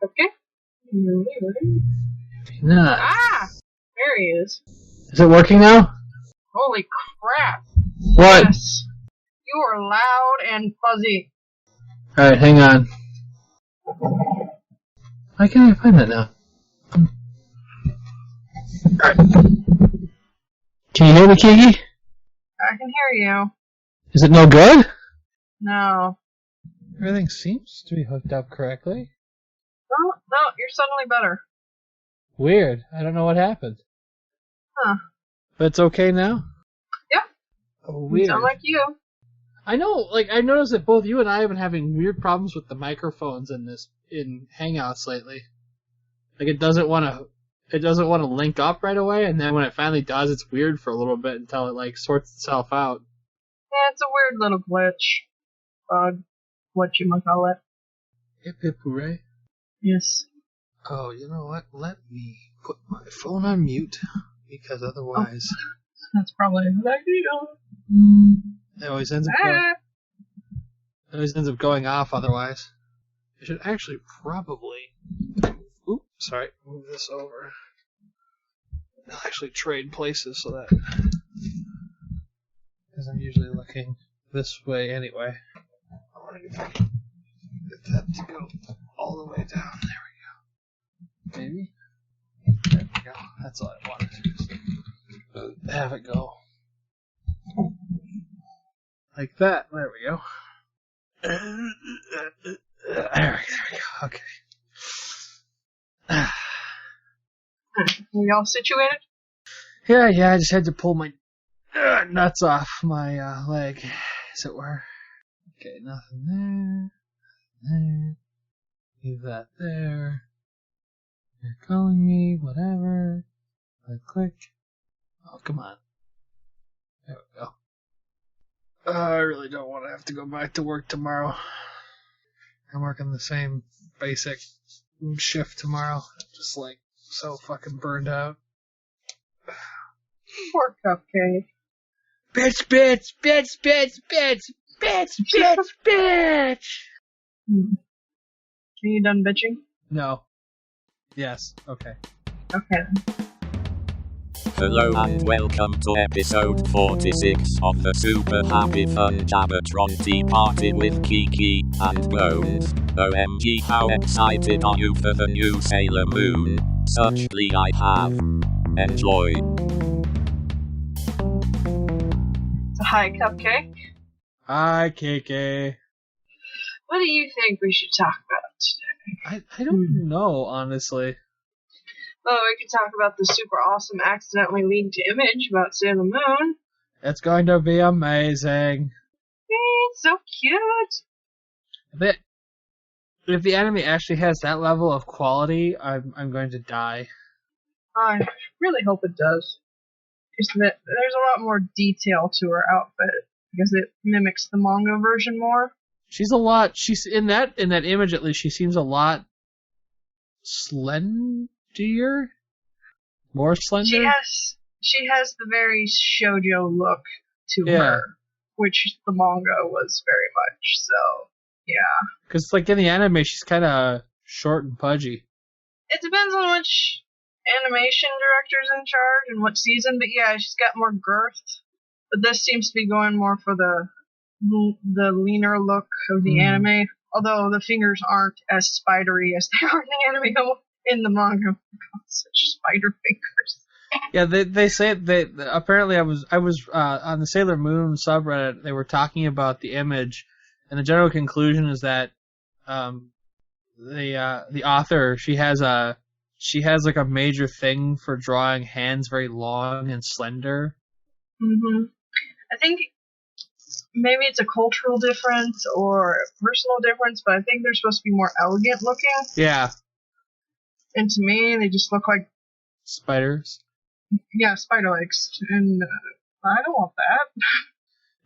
Okay. Nah. Ah! There he is. Is it working now? Holy crap. What? Yes. You are loud and fuzzy. Alright, hang on. Why can't I find that now? Alright. Can you hear me, Kiki? I can hear you. Is it no good? No. Everything seems to be hooked up correctly. No, you're suddenly better. Weird. I don't know what happened. Huh. But it's okay now? Yep. Oh, You weird. sound like you. I know, I noticed that both you and I have been having weird problems with the microphones in Hangouts lately. It doesn't want to link up right away, and then when it finally does, it's weird for a little bit until it sorts itself out. Yeah, it's a weird little glitch. Bug. Whatchamacallit. Hip hip hooray. Yes. Oh, you know what? Let me put my phone on mute, because otherwise... That's probably a good idea. It always ends up going off otherwise. I should actually probably... Oops, sorry. Move this over. I'll actually trade places so that... Because I'm usually looking this way anyway. I want to get that to go all the way down. There we go. Maybe? There we go. That's all I wanted to just have it go. Like that. There we go. There we go. Okay. Are you all situated? Yeah, I just had to pull my nuts off my leg, as it were. Okay, nothing there. There. Leave that there. You're calling me, whatever. Click. Oh, come on. There we go. I really don't want to have to go back to work tomorrow. I'm working the same basic shift tomorrow. Just so fucking burned out. Poor Cupcake. Bitch. Are you done bitching? No. Yes. Okay. Okay. Hello and welcome to episode 46 of the Super Happy Fun Jabbertron Tea Party with Kiki and Bones. OMG, how excited are you for the new Sailor Moon? Such glee I have. Enjoy. So hi, Cupcake. Hi, Kiki. What do you think we should talk about today? I don't know, honestly. Well, we could talk about the super awesome accidentally leaked image about Sailor Moon. It's going to be amazing. It's so cute. But if the anime actually has that level of quality, I'm going to die. I really hope it does. Just that there's a lot more detail to her outfit because it mimics the manga version more. She's in that image at least. She seems a lot slendier, more slender. She has the very shoujo look to her, which the manga was very much. So yeah, because in the anime, she's kind of short and pudgy. It depends on which animation director's in charge and what season, but yeah, she's got more girth. But this seems to be going more for the leaner look of the anime, although the fingers aren't as spidery as they are in the anime in the manga. Such spider fingers. Yeah, they say that apparently I was on the Sailor Moon subreddit. They were talking about the image, and the general conclusion is that the author she has she has like a major thing for drawing hands very long and slender. Hmm. I think maybe it's a cultural difference or a personal difference, but I think they're supposed to be more elegant looking. Yeah. And to me, they just look like Spiders. Yeah, spider legs, and I don't want that.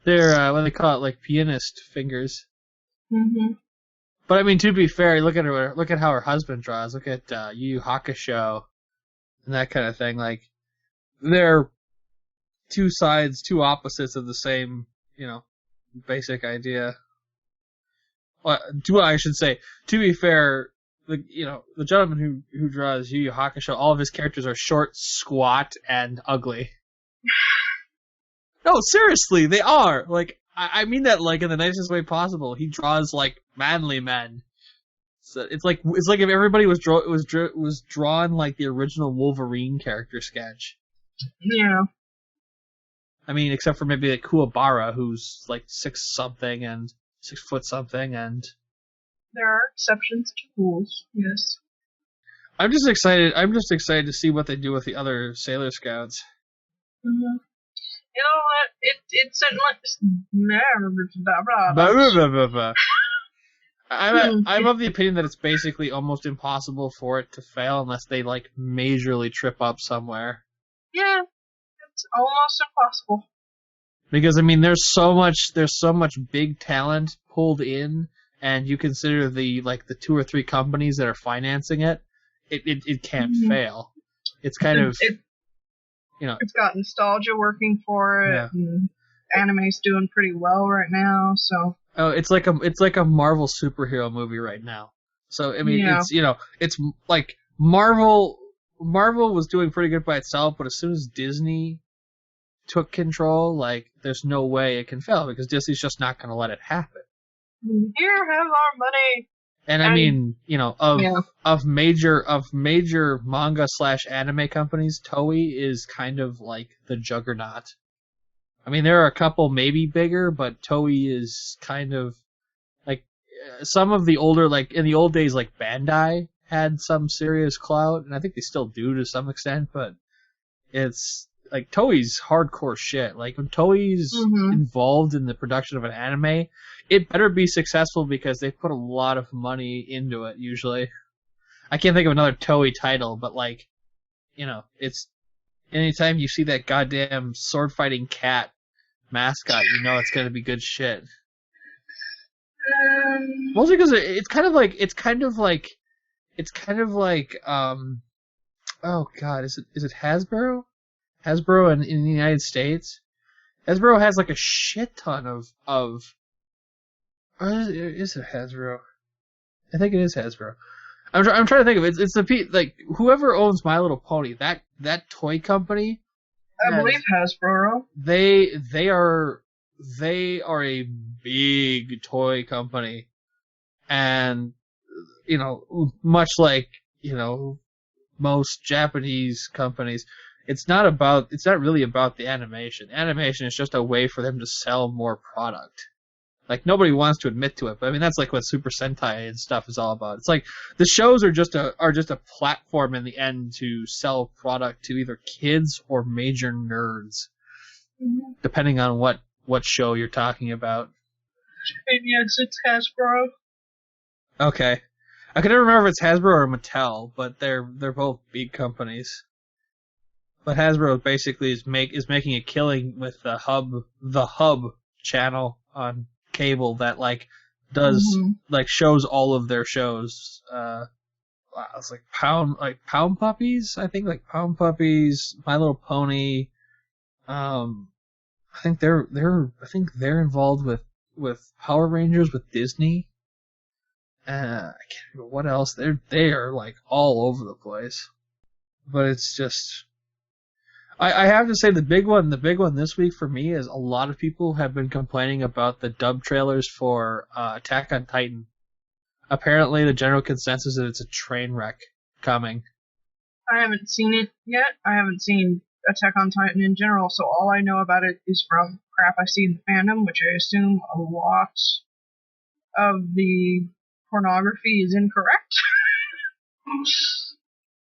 They're what they call it, like pianist fingers. Hmm. But I mean, to be fair, look at her. Look at how her husband draws. Look at Yu Yu Hakusho and that kind of thing. Like they're two sides, two opposites of the same, basic idea. Well, I should say, to be fair, the gentleman who draws Yu Yu Hakusho, all of his characters are short, squat, and ugly. No, seriously, they are. Like, I mean that like in the nicest way possible. He draws like manly men. So it's like if everybody was drawn like the original Wolverine character sketch. Yeah. I mean, except for maybe like Kuwabara, who's like 6 foot something, and There are exceptions to rules. Yes. I'm just excited to see what they do with the other Sailor Scouts. Mm-hmm. You know what? It's I'm of the opinion that it's basically almost impossible for it to fail unless they like majorly trip up somewhere. Yeah, it's almost impossible. Because I mean, there's so much big talent pulled in, and you consider the 2 or 3 companies that are financing it, it can't fail. It's kind of it's got nostalgia working for it, yeah. And anime's doing pretty well right now, so. Oh, it's like a Marvel superhero movie right now. So I mean, Yeah. it's like Marvel was doing pretty good by itself, but as soon as Disney took control, like there's no way it can fail because Disney's just not going to let it happen. Here, have our money. And I mean, of major manga / anime companies, Toei is kind of like the juggernaut. I mean, there are a couple maybe bigger, but Toei is kind of like some of the older, like in the old days, like Bandai had some serious clout, and I think they still do to some extent, but it's like Toei's hardcore shit. Like when Toei's involved in the production of an anime, it better be successful because they put a lot of money into it usually. I can't think of another Toei title, but like, it's anytime you see that goddamn sword fighting cat mascot, it's gonna be good shit. Mostly because it's kind of like oh god, is it Hasbro? Hasbro in the United States. Hasbro has like a shit ton of is it Hasbro? I think it is Hasbro. I'm trying to think of it. It's the like whoever owns My Little Pony, that toy company. I believe Hasbro. They are a big toy company, and much like most Japanese companies, it's not really about the animation. Animation is just a way for them to sell more product. Like nobody wants to admit to it, but I mean that's like what Super Sentai and stuff is all about. It's like the shows are just a platform in the end to sell product to either kids or major nerds, depending on what show you're talking about. And yes, it's Hasbro. Okay, I can never remember if it's Hasbro or Mattel, but they're both big companies. But Hasbro basically is making a killing with the Hub channel on cable that like does like shows all of their shows. It's like Pound Puppies, I think, like Pound Puppies, My Little Pony. I think they're involved with Power Rangers with Disney. I can't remember what else. They are like all over the place. But it's just I have to say the big one this week for me is a lot of people have been complaining about the dub trailers for Attack on Titan. Apparently, the general consensus is that it's a train wreck coming. I haven't seen it yet. I haven't seen Attack on Titan in general, so all I know about it is from crap I see in the fandom, which I assume a lot of the pornography is incorrect.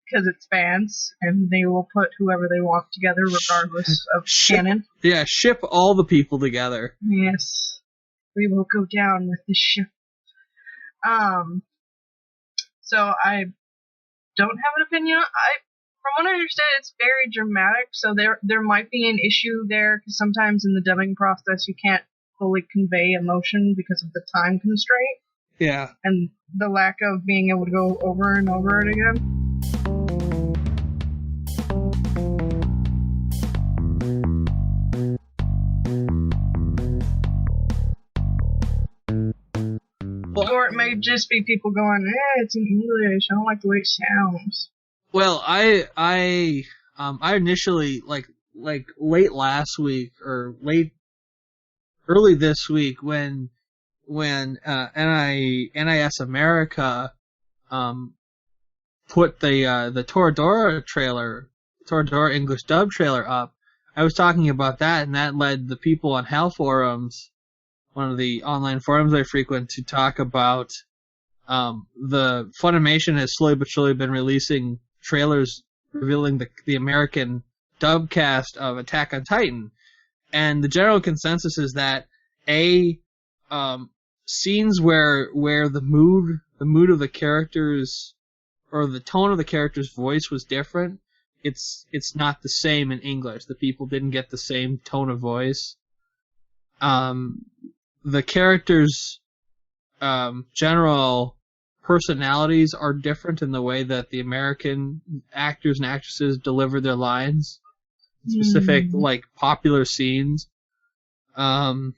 because it's fans, and they will put whoever they want together regardless of canon. Yeah, ship all the people together. Yes. We will go down with the ship. So I don't have an opinion. From what I understand, it's very dramatic, so there might be an issue there, because sometimes in the dubbing process you can't fully convey emotion because of the time constraint. Yeah. And the lack of being able to go over and over it again. Or it may just be people going, it's in English, I don't like the way it sounds. Well, I initially, like late last week, or early this week, when NIS America, put the Toradora English dub trailer up, I was talking about that, and that led the people on HAL forums, one of the online forums I frequent, to talk about the Funimation has slowly but surely been releasing trailers revealing the American dub cast of Attack on Titan, and the general consensus is that scenes where the mood of the characters, or the tone of the character's voice was different, it's not the same in English. The people didn't get the same tone of voice. The characters' general personalities are different in the way that the American actors and actresses deliver their lines. Specific, like, popular scenes. There's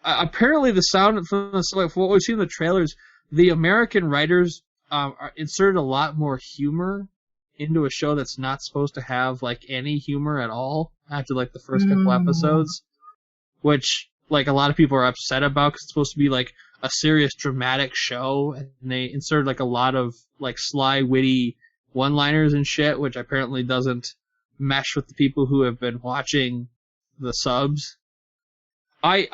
apparently the sound from what we've seen in the trailers, the American writers inserted a lot more humor into a show that's not supposed to have, like, any humor at all after, like, the first couple episodes, which, like, a lot of people are upset about, because it's supposed to be, like, a serious dramatic show, and they inserted, like, a lot of, like, sly, witty one-liners and shit, which apparently doesn't mesh with the people who have been watching the subs. I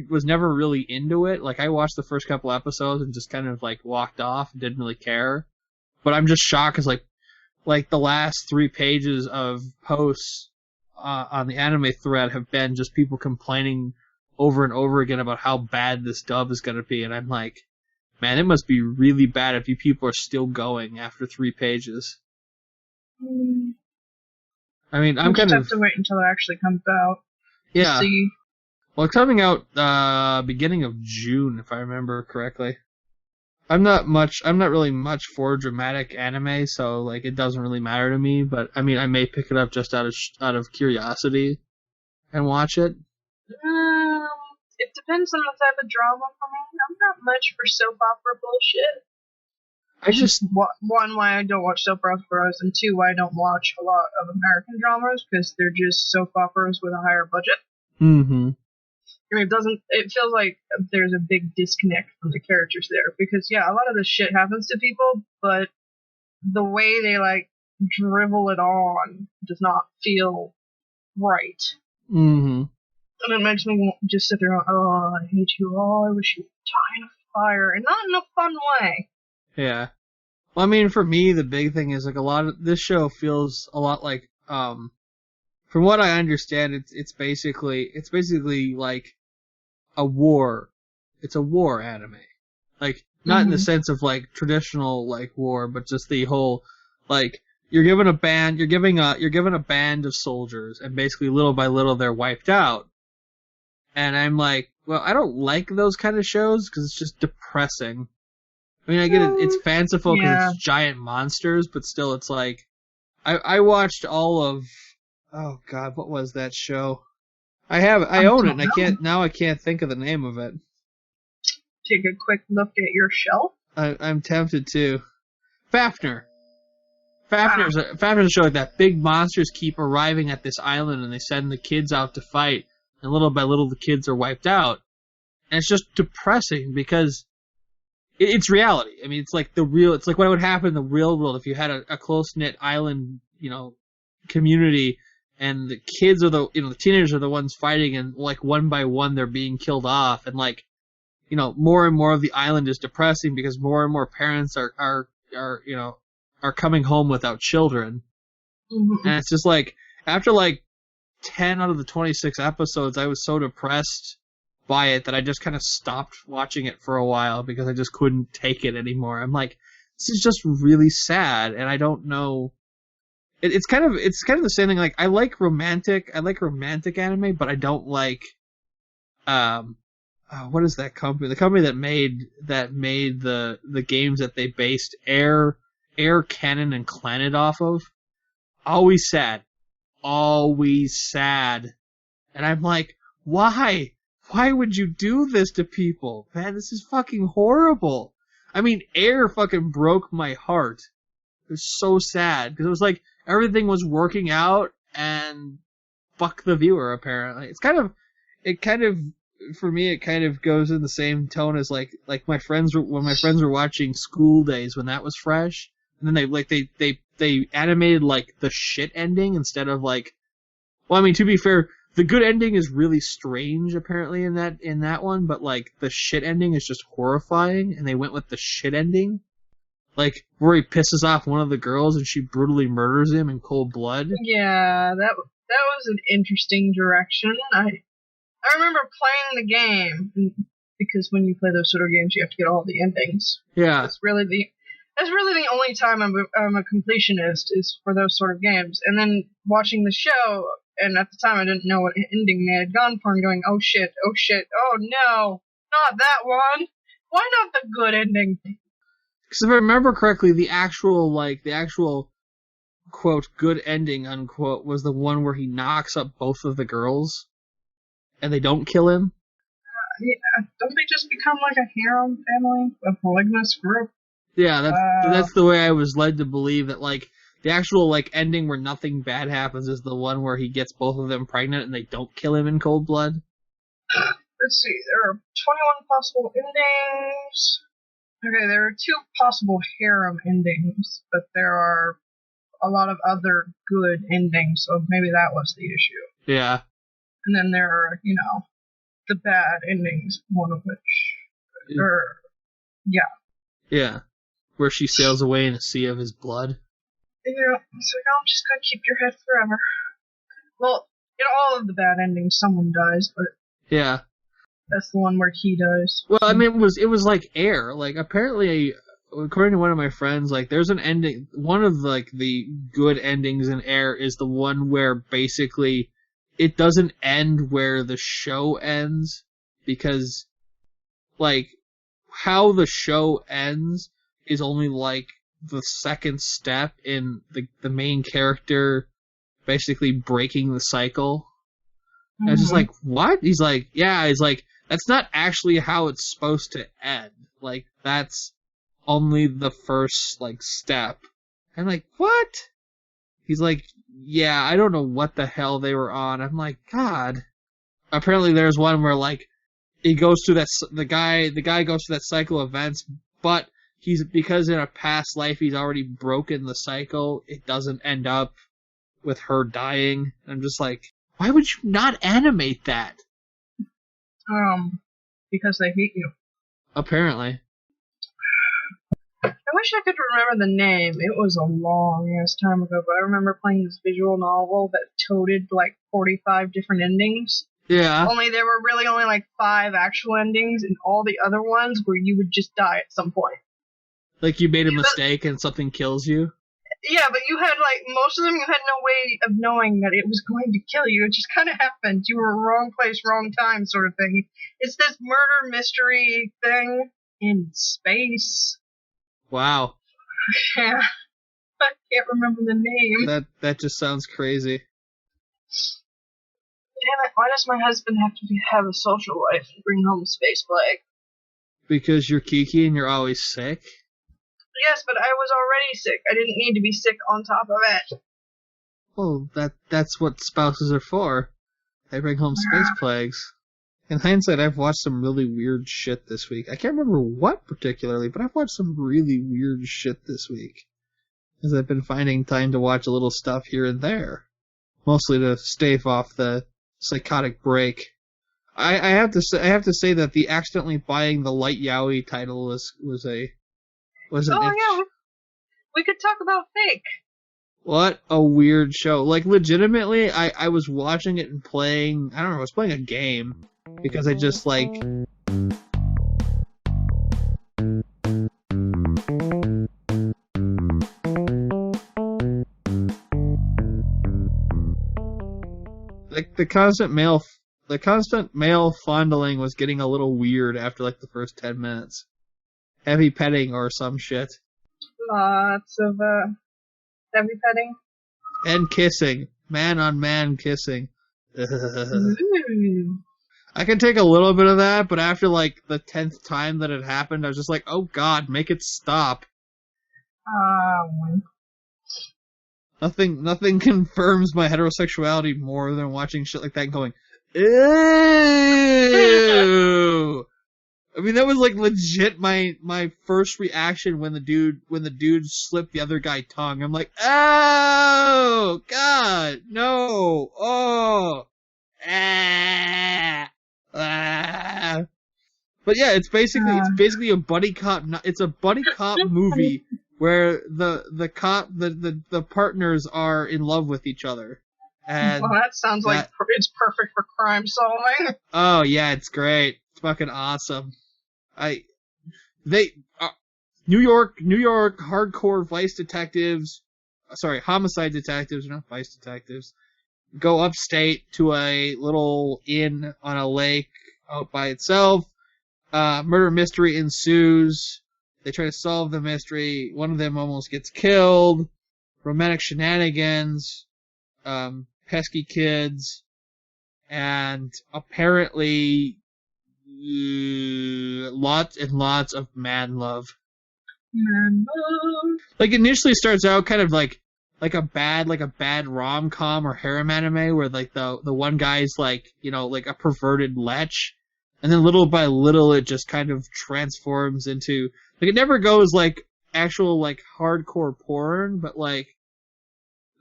was never really into it. Like, I watched the first couple episodes and just kind of, like, walked off and didn't really care. But I'm just shocked, because, like the last 3 pages of posts on the anime thread have been just people complaining over and over again about how bad this dub is going to be, and I'm like, man, it must be really bad if you people are still going after 3 pages. I mean, I'm kind of have to wait until it actually comes out. Yeah. See. Well, it's coming out beginning of June, if I remember correctly. I'm not really much for dramatic anime, so, like, it doesn't really matter to me, but I mean, I may pick it up just out of curiosity and watch it. It depends on the type of drama for me. I'm not much for soap opera bullshit. I just... One, why I don't watch soap operas, and 2, why I don't watch a lot of American dramas, because they're just soap operas with a higher budget. Mm-hmm. I mean, it feels like there's a big disconnect from the characters there, because, yeah, a lot of this shit happens to people, but the way they, like, drivel it on does not feel right. Mm-hmm. And it makes me just sit there and go, oh, I hate you all, I wish you would die in a fire, and not in a fun way. Yeah. Well, I mean, for me, the big thing is, like, a lot of this show feels a lot like, from what I understand, it's basically like a war. It's a war anime. Like, not in the sense of, like, traditional, like, war, but just the whole, like, you're giving a band of soldiers, and basically little by little they're wiped out. And I'm like, well, I don't like those kind of shows, because it's just depressing. I mean, I get it, it's fanciful because it's giant monsters, but still, it's like, I watched all of, oh god, what was that show? I own it, and I can't think of the name of it. Take a quick look at your shelf. I'm tempted to. Fafnir. Fafnir's a show like that. Big monsters keep arriving at this island, and they send the kids out to fight, and little by little the kids are wiped out. And it's just depressing, because it's reality. I mean, it's like what would happen in the real world if you had a close-knit island, community, and the kids are the teenagers are the ones fighting, and, like, one by one they're being killed off, and, like, more and more of the island is depressing because more and more parents are are coming home without children. Mm-hmm. And it's just like, after like 10 out of the 26 episodes, I was so depressed by it that I just kind of stopped watching it for a while because I just couldn't take it anymore. I'm like, this is just really sad, and I don't know. It's kind of the same thing. Like, I like romantic anime, but I don't like what is that company? The company that made the games that they based Air Cannon and Clannad off of. Always sad. And I'm like, why? Why would you do this to people? Man, this is fucking horrible. I mean, Air fucking broke my heart. It was so sad, because it was like, everything was working out, and fuck the viewer, apparently. For me, it kind of goes in the same tone as like when my friends were watching School Days when that was fresh, and then they animated like the shit ending instead of like, well, I mean, to be fair, the good ending is really strange apparently in that one, but like the shit ending is just horrifying, and they went with the shit ending, like where he pisses off one of the girls and she brutally murders him in cold blood. Yeah, that was an interesting direction. I remember playing the game, because when you play those sort of games, you have to get all the endings. Yeah. That's really the only time I'm a completionist, is for those sort of games. And then watching the show, and at the time I didn't know what ending they had gone for, and going, oh shit, oh no, not that one. Why not the good ending? Because if I remember correctly, the actual quote good ending unquote was the one where he knocks up both of the girls, and they don't kill him. Yeah, don't they just become like a harem family, a polygamous group? Yeah, that's the way I was led to believe, that like the actual like ending where nothing bad happens is the one where he gets both of them pregnant and they don't kill him in cold blood. Let's see, there are 21 possible endings. Okay, there are 2 possible harem endings, but there are a lot of other good endings, so maybe that was the issue. Yeah. And then there are, the bad endings, one of which Yeah. Where she sails away in a sea of his blood. Yeah, it's like, I'm just gonna keep your head forever. Well, in all of the bad endings, someone dies, but yeah, that's the one where he dies. Well, I mean, it was like Air. Like, apparently, according to one of my friends, like, there's an ending. One of like the good endings in Air is the one where basically it doesn't end where the show ends, because like how the show ends is only like the second step in the main character basically breaking the cycle. Mm-hmm. And I was just like, what? He's like, that's not actually how it's supposed to end. Like, that's only the first, like, step. I'm like, what? He's like, yeah, I don't know what the hell they were on. I'm like, God. Apparently there's one where, like, he goes through the guy goes through that cycle of events, but because in a past life he's already broken the cycle, it doesn't end up with her dying. I'm just like, why would you not animate that? Because they hate you. Apparently. I wish I could remember the name. It was a long-ass time ago, but I remember playing this visual novel that toted like 45 different endings. Yeah. Only there were really only like 5 actual endings, and all the other ones where you would just die at some point. Like you made a mistake and something kills you? Yeah, but you had like, most of them you had no way of knowing that it was going to kill you. It just kind of happened. You were wrong place, wrong time sort of thing. It's this murder mystery thing in space. Wow. Yeah. I can't remember the name. That just sounds crazy. Damn it, why does my husband have to have a social life and bring home space plague? Because you're Kiki and you're always sick? Yes, but I was already sick. I didn't need to be sick on top of it. Well, that's what spouses are for. They bring home space plagues. In hindsight, I've watched some really weird shit this week. I can't remember what particularly, but I've watched some really weird shit this week. As I've been finding time to watch a little stuff here and there. Mostly to stave off the psychotic break. I have to say that the accidentally buying the Light Yaoi title was an yeah. We could talk about fake. What a weird show. Like, legitimately, I was watching it and playing, I don't know, I was playing a game. Because I just, like... Like, the constant male fondling was getting a little weird after, like, the first 10 minutes. Heavy petting or some shit. Lots of, heavy petting. And kissing. Man-on-man kissing. Ooh. I can take a little bit of that, but after, like, the 10th time that it happened, I was just like, oh god, make it stop. Nothing confirms my heterosexuality more than watching shit like that and going, ew! I mean, that was, like, legit my first reaction when the dude slipped the other guy tongue. I'm like, oh! God! No! Oh! Ah! Ah! But yeah, it's basically a buddy cop, it's a buddy cop movie where the partners are in love with each other. And well, that sounds like it's perfect for crime solving. Oh yeah, it's great. It's fucking awesome. New York hardcore homicide detectives, not vice detectives, go upstate to a little inn on a lake out by itself. Murder mystery ensues. They try to solve the mystery. One of them almost gets killed. Romantic shenanigans. Pesky kids. And apparently lots and lots of man love. Man love. Like, initially starts out kind of like a bad rom-com or harem anime where, like, the one guy's, like, you know, like a perverted lech. And then little by little it just kind of transforms into, like, it never goes, like, actual, like, hardcore porn, but, like,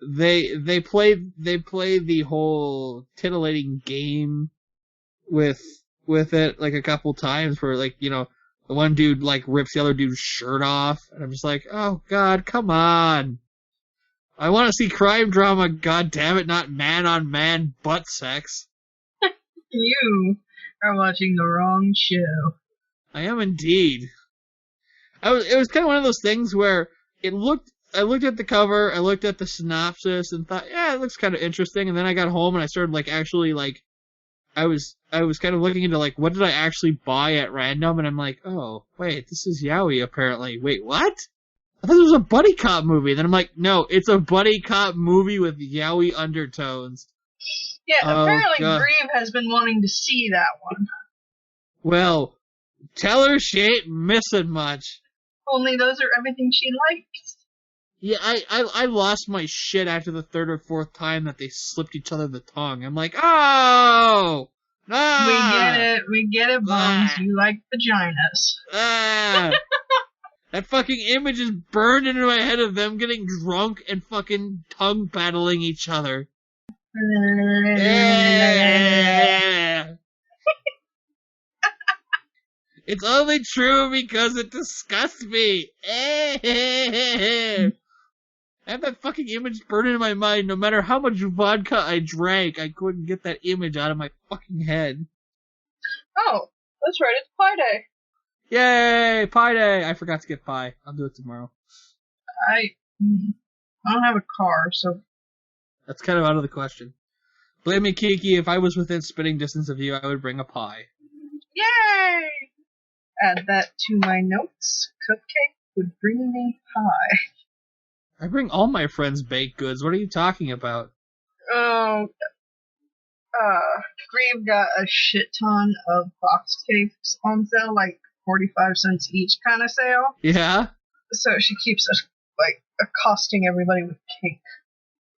they play the whole titillating game with it, like, a couple times where, like, you know, the one dude, like, rips the other dude's shirt off, and I'm just like, oh god, come on. I want to see crime drama, god damn it, not man-on-man butt sex. You are watching the wrong show. I am indeed. It was kind of one of those things where I looked at the cover, I looked at the synopsis, and thought, yeah, it looks kind of interesting, and then I got home and I started, like, actually, like, I was kind of looking into, like, what did I actually buy at random, and I'm like, oh, wait, this is yaoi, apparently. Wait, what? I thought it was a buddy cop movie. Then I'm like, no, it's a buddy cop movie with yaoi undertones. Yeah, apparently Grieve has been wanting to see that one. Well, tell her she ain't missing much. Only those are everything she likes. Yeah, I lost my shit after the third or fourth time that they slipped each other the tongue. I'm like, oh! Ah, We get it, Bones. You like vaginas. That fucking image is burned into my head of them getting drunk and fucking tongue battling each other. It's only true because it disgusts me. I have that fucking image burned into my mind. No matter how much vodka I drank, I couldn't get that image out of my fucking head. Oh, that's right, it's Pie Day. Yay, Pie Day! I forgot to get pie. I'll do it tomorrow. I don't have a car, so... That's kind of out of the question. Blame me, Kiki. If I was within spitting distance of you, I would bring a pie. Yay! Add that to my notes. Cupcake would bring me pie. I bring all my friends baked goods. What are you talking about? Oh, Grieve got a shit ton of box cakes on sale, like 45 cents each kind of sale. Yeah? So she keeps, like, accosting everybody with cake.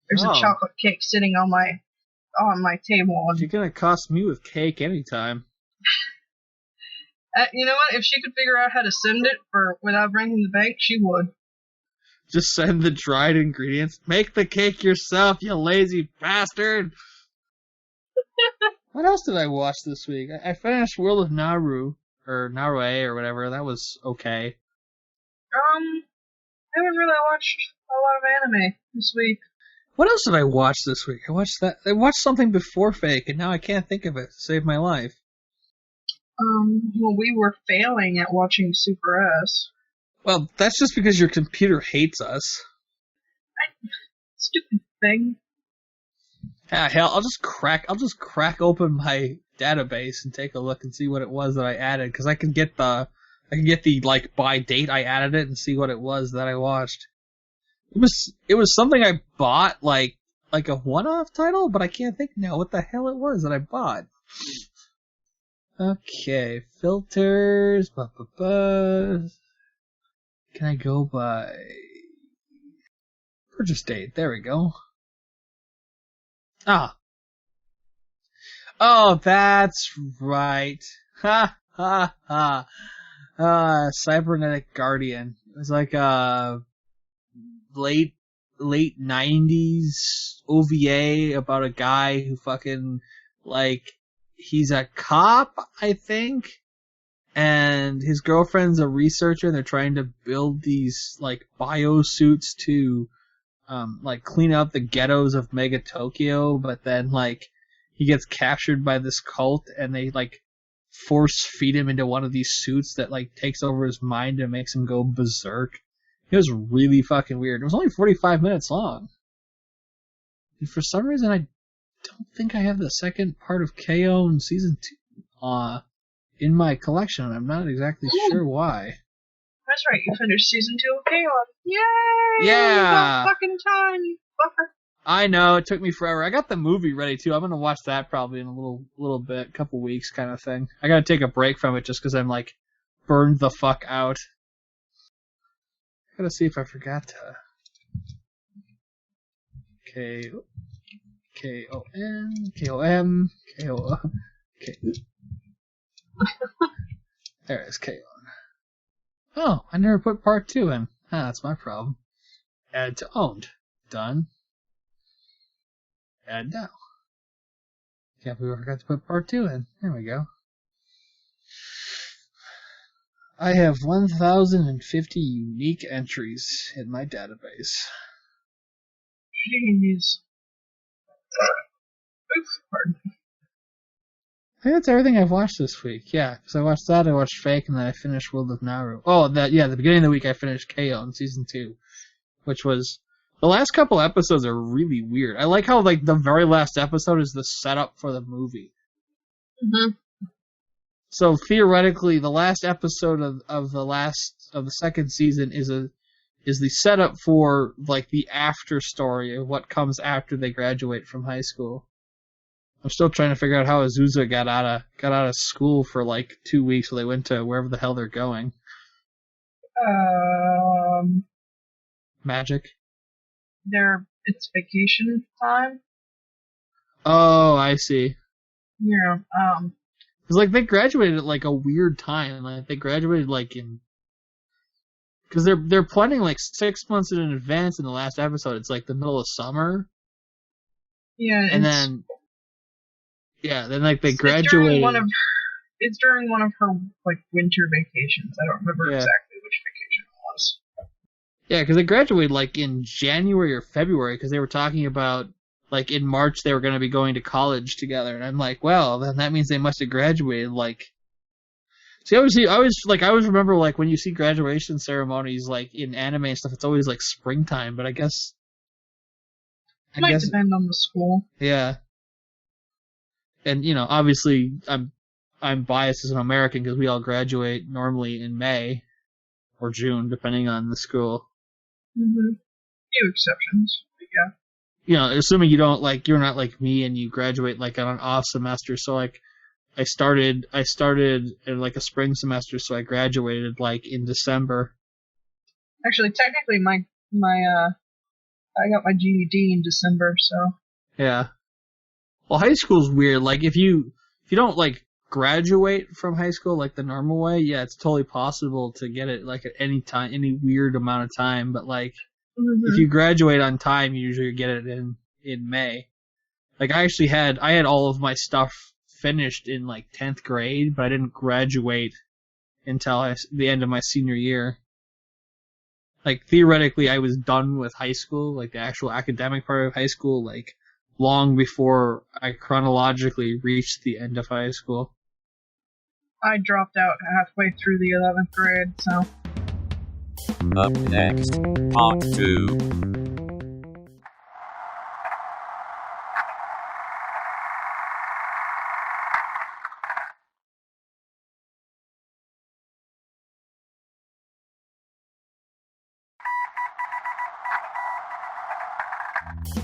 There's a chocolate cake sitting on my table. She's gonna accost me with cake anytime. You know what? If she could figure out how to send it without breaking the bank, she would. Just send the dried ingredients. Make the cake yourself, you lazy bastard! What else did I watch this week? I finished World of Naru, or Narue, or whatever. That was okay. I haven't really watched a lot of anime this week. What else did I watch this week? I watched something before Fake, and now I can't think of it to save my life. Well, we were failing at watching Super S. Well, that's just because your computer hates us. Stupid thing. Ah, hell, I'll just crack open my database and take a look and see what it was that I added, because I can get the like by date I added it and see what it was that I watched. It was something I bought like a one-off title, but I can't think now what the hell it was that I bought. Okay, filters. Can I go by purchase date? There we go. Ah. Oh, that's right. Ha ha ha. Cybernetic Guardian. It was like a late 90s OVA about a guy who fucking like he's a cop, I think, and his girlfriend's a researcher, and they're trying to build these like biosuits to like clean up the ghettos of Mega Tokyo, but then like he gets captured by this cult and they like force feed him into one of these suits that like takes over his mind and makes him go berserk. It was really fucking weird. It was only 45 minutes long. And for some reason I don't think I have the second part of KO in season 2 in my collection. I'm not exactly sure why. That's right, you finished season 2 of KO. Yay! Yeah! About fucking time, you fucker. I know, it took me forever. I got the movie ready too. I'm gonna watch that probably in a little bit, couple weeks kind of thing. I gotta take a break from it just because I'm like burned the fuck out. I gotta see if I forgot to. K-O-N, K-O-M, K-O... K... There it is, K-O-N. Oh, I never put part 2 in. Ah, that's my problem. Add to owned. Done. Add now. Can't believe I forgot to put part 2 in. There we go. I have 1,050 unique entries in my database. Jeez. Oops, pardon me. I think that's everything I've watched this week. Yeah, because I watched that, I watched Fake, and then I finished World of Naru. Oh, the beginning of the week I finished KO in season 2, which was the last couple episodes are really weird. I like how like the very last episode is the setup for the movie. Mm-hmm. So theoretically, the last episode of the second season is the setup for like the after story of what comes after they graduate from high school. I'm still trying to figure out how Azusa got out of school for like 2 weeks, so they went to wherever the hell they're going. Magic. It's vacation time. Oh, I see. Yeah. Cause like they graduated at like a weird time. Like they graduated like in. Because they're planning like 6 months in advance in the last episode. It's like the middle of summer. Yeah. And then. Yeah, then like they graduated. It's during one of her like winter vacations. I don't remember exactly which vacation it was. Yeah, because they graduated like in January or February, because they were talking about like in March they were going to be going to college together, and I'm like, well, then that means they must have graduated like. See, I always remember like when you see graduation ceremonies like in anime and stuff, it's always like springtime, but I guess. It might depend on the school. Yeah. And you know, obviously, I'm biased as an American because we all graduate normally in May or June, depending on the school. Mm-hmm. Few exceptions, but yeah. You know, assuming you're not like me and you graduate like on an off semester. So like, I started in like a spring semester, so I graduated like in December. Actually, technically, I got my GED in December, so. Yeah. Well, high school's weird. Like, if you don't, like, graduate from high school, like, the normal way, yeah, it's totally possible to get it, like, at any time, any weird amount of time. But, like, if you graduate on time, you usually get it in May. Like, I had all of my stuff finished in, like, 10th grade, but I didn't graduate until the end of my senior year. like, theoretically, I was done with high school, like, the actual academic part of high school, like, long before I chronologically reached the end of high school. I dropped out halfway through the 11th grade, so. Up next, part 2.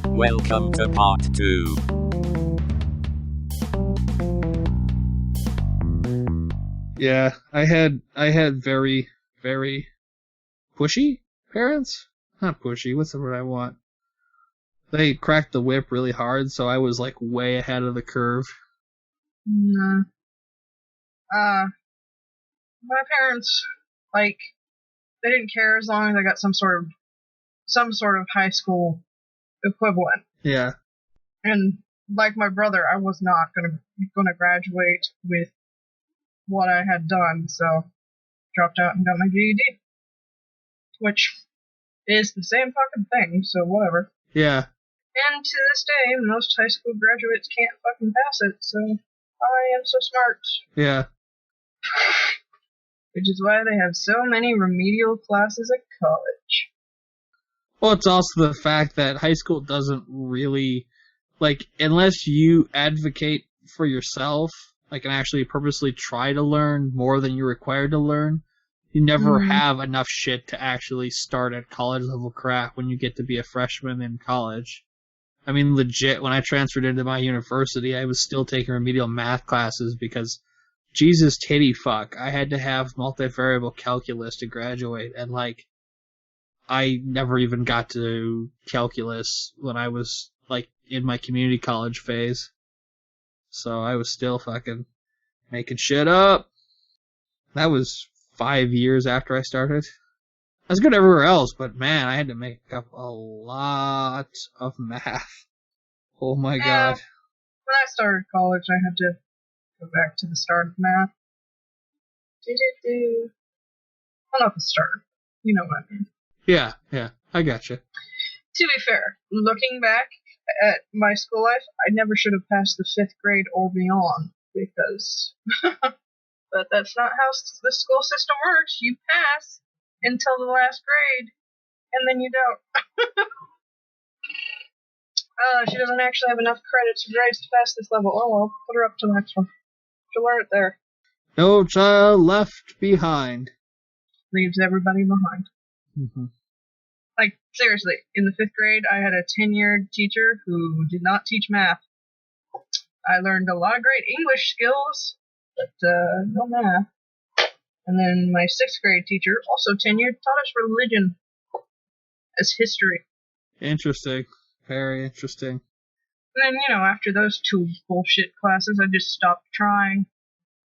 Welcome to part 2. Yeah, I had very, very pushy parents? Not pushy, what's the word I want? They cracked the whip really hard, so I was like way ahead of the curve. Nah. My parents, like, they didn't care as long as I got some sort of high school equivalent. Yeah. And like my brother, I was not gonna graduate with what I had done, so dropped out and got my GED, which is the same fucking thing. So whatever. Yeah. And to this day, most high school graduates can't fucking pass it. So I am so smart. Yeah. Which is why they have so many remedial classes at college. Well, it's also the fact that high school doesn't really, like, unless you advocate for yourself, like, and actually purposely try to learn more than you're required to learn, you never have enough shit to actually start at college level crap when you get to be a freshman in college. I mean, legit, when I transferred into my university, I was still taking remedial math classes because, Jesus titty fuck, I had to have multivariable calculus to graduate, and, like, I never even got to calculus when I was, like, in my community college phase. So I was still fucking making shit up. That was 5 years after I started. I was good everywhere else, but man, I had to make up a lot of math. Oh my god. When I started college, I had to go back to the start of math. Well, not the start. You know what I mean. Yeah, I gotcha. To be fair, looking back at my school life, I never should have passed the 5th grade or beyond, because... But that's not how the school system works. You pass until the last grade, and then you don't. She doesn't actually have enough credits or grades to pass this level. Oh well, put her up to the next one. She'll learn it there. No child left behind. Leaves everybody behind. Mm-hmm. Like, seriously, in the 5th grade, I had a tenured teacher who did not teach math. I learned a lot of great English skills, but no math. And then my 6th grade teacher, also tenured, taught us religion as history. Interesting. Very interesting. And then, after those 2 bullshit classes, I just stopped trying.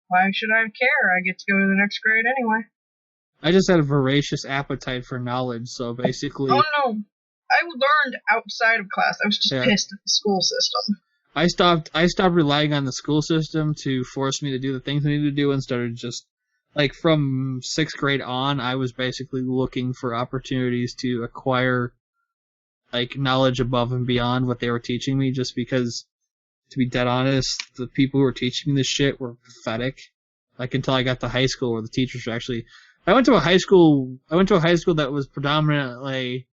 Why should I care? I get to go to the next grade anyway. I just had a voracious appetite for knowledge, so basically... Oh no, I learned outside of class. I was just pissed at the school system. I stopped relying on the school system to force me to do the things I needed to do and started just, like, from 6th grade on, I was basically looking for opportunities to acquire, like, knowledge above and beyond what they were teaching me, just because, to be dead honest, the people who were teaching me this shit were pathetic. Like, until I got to high school where the teachers were actually... I went to a high school that was predominantly,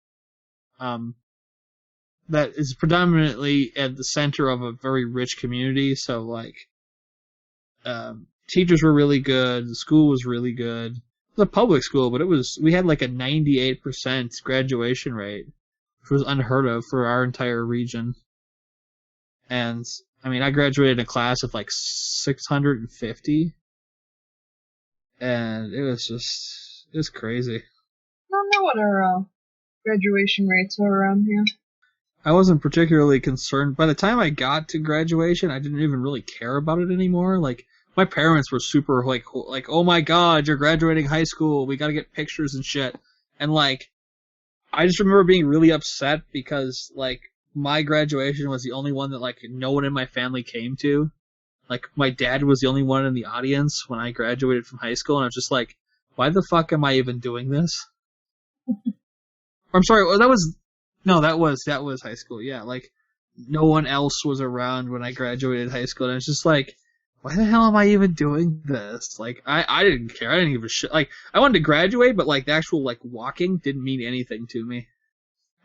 that is predominantly at the center of a very rich community, so, like, teachers were really good, the school was really good. It was a public school, but we had like a 98% graduation rate, which was unheard of for our entire region. And, I mean, I graduated in a class of like 650. And it was crazy. I don't know what our graduation rates are around here. I wasn't particularly concerned. By the time I got to graduation, I didn't even really care about it anymore. Like, my parents were super, like, oh my god, you're graduating high school, we gotta get pictures and shit. And, like, I just remember being really upset because, like, my graduation was the only one that, like, no one in my family came to. Like, my dad was the only one in the audience when I graduated from high school, and I was just like, why the fuck am I even doing this? I'm sorry, that was high school. Yeah, like no one else was around when I graduated high school, and it's just like, why the hell am I even doing this? Like, I didn't care. I didn't give a shit. Like, I wanted to graduate, but like the actual like walking didn't mean anything to me.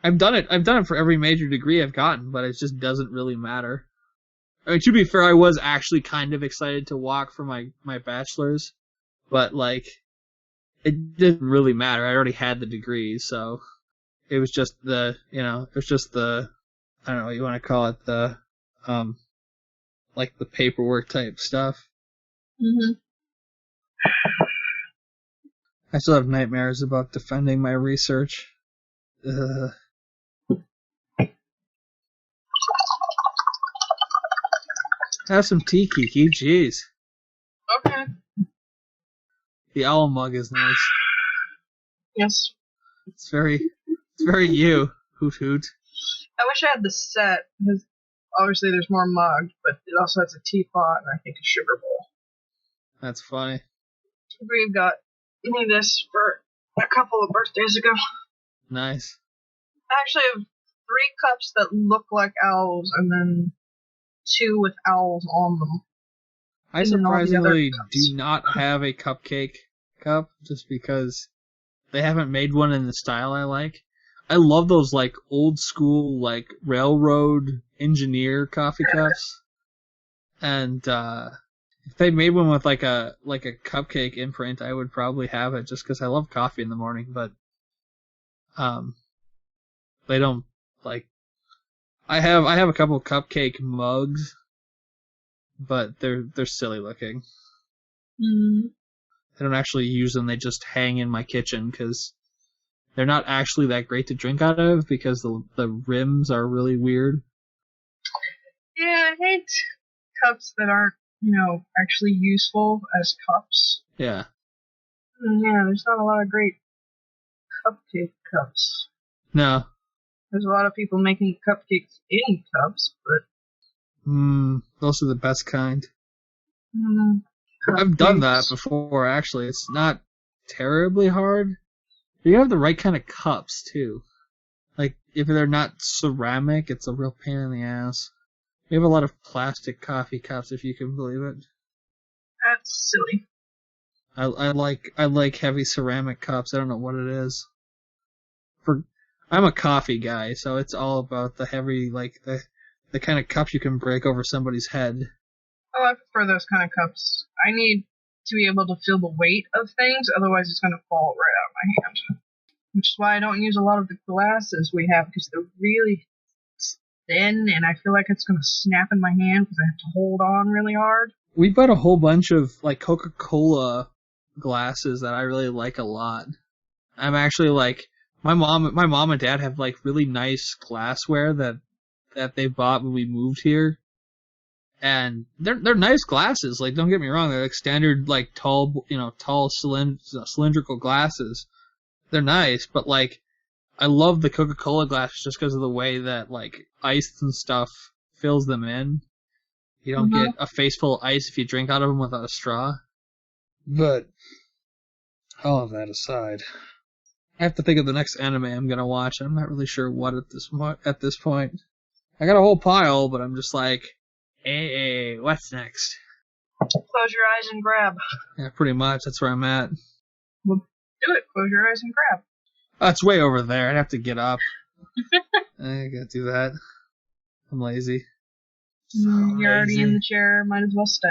I've done it for every major degree I've gotten, but it just doesn't really matter. I mean, to be fair, I was actually kind of excited to walk for my bachelor's, but like, it didn't really matter. I already had the degree, so it was just the, I don't know what you want to call it, the, like the paperwork type stuff. Mm-hmm. I still have nightmares about defending my research. Have some tea, Kiki. Jeez. Okay. The owl mug is nice. Yes. It's very you. Hoot hoot. I wish I had the set, because obviously there's more mug, but it also has a teapot and I think a sugar bowl. That's funny. We've got this for a couple of birthdays ago. Nice. I actually have 3 cups that look like owls, and then 2 with owls on them. I surprisingly do not have a cupcake cup, just because they haven't made one in the style I like. I love those like old school like railroad engineer coffee cups, and if they made one with like a cupcake imprint, I would probably have it just because I love coffee in the morning. But they don't like. I have a couple cupcake mugs, but they're silly looking. Mm. I don't actually use them. They just hang in my kitchen because they're not actually that great to drink out of because the rims are really weird. Yeah, I hate cups that aren't, actually useful as cups. Yeah. Yeah, there's not a lot of great cupcake cups. No. There's a lot of people making cupcakes in cups, but... Those are the best kind. Cupcakes. I've done that before, actually. It's not terribly hard. You have the right kind of cups, too. Like, if they're not ceramic, it's a real pain in the ass. We have a lot of plastic coffee cups, if you can believe it. That's silly. I like heavy ceramic cups. I don't know what it is. I'm a coffee guy, so it's all about the heavy, like, the kind of cups you can break over somebody's head. Oh, I prefer those kind of cups. I need to be able to feel the weight of things, otherwise it's going to fall right out of my hand. Which is why I don't use a lot of the glasses we have, because they're really thin, and I feel like it's going to snap in my hand because I have to hold on really hard. We bought a whole bunch of like Coca-Cola glasses that I really like a lot. I'm actually like my mom and dad have like really nice glassware that they bought when we moved here. And they're nice glasses. Like, don't get me wrong, they're like standard like tall cylindrical glasses. They're nice, but like I love the Coca-Cola glasses just because of the way that like ice and stuff fills them in. You don't get a face full of ice if you drink out of them without a straw. But all of that aside, I have to think of the next anime I'm gonna watch. I'm not really sure what at this point. I got a whole pile, but I'm just like, hey, what's next? Close your eyes and grab. Yeah, pretty much. That's where I'm at. Well, do it. Close your eyes and grab. Oh, it's way over there. I'd have to get up. I gotta do that. I'm lazy. You're already in the chair. Might as well stay.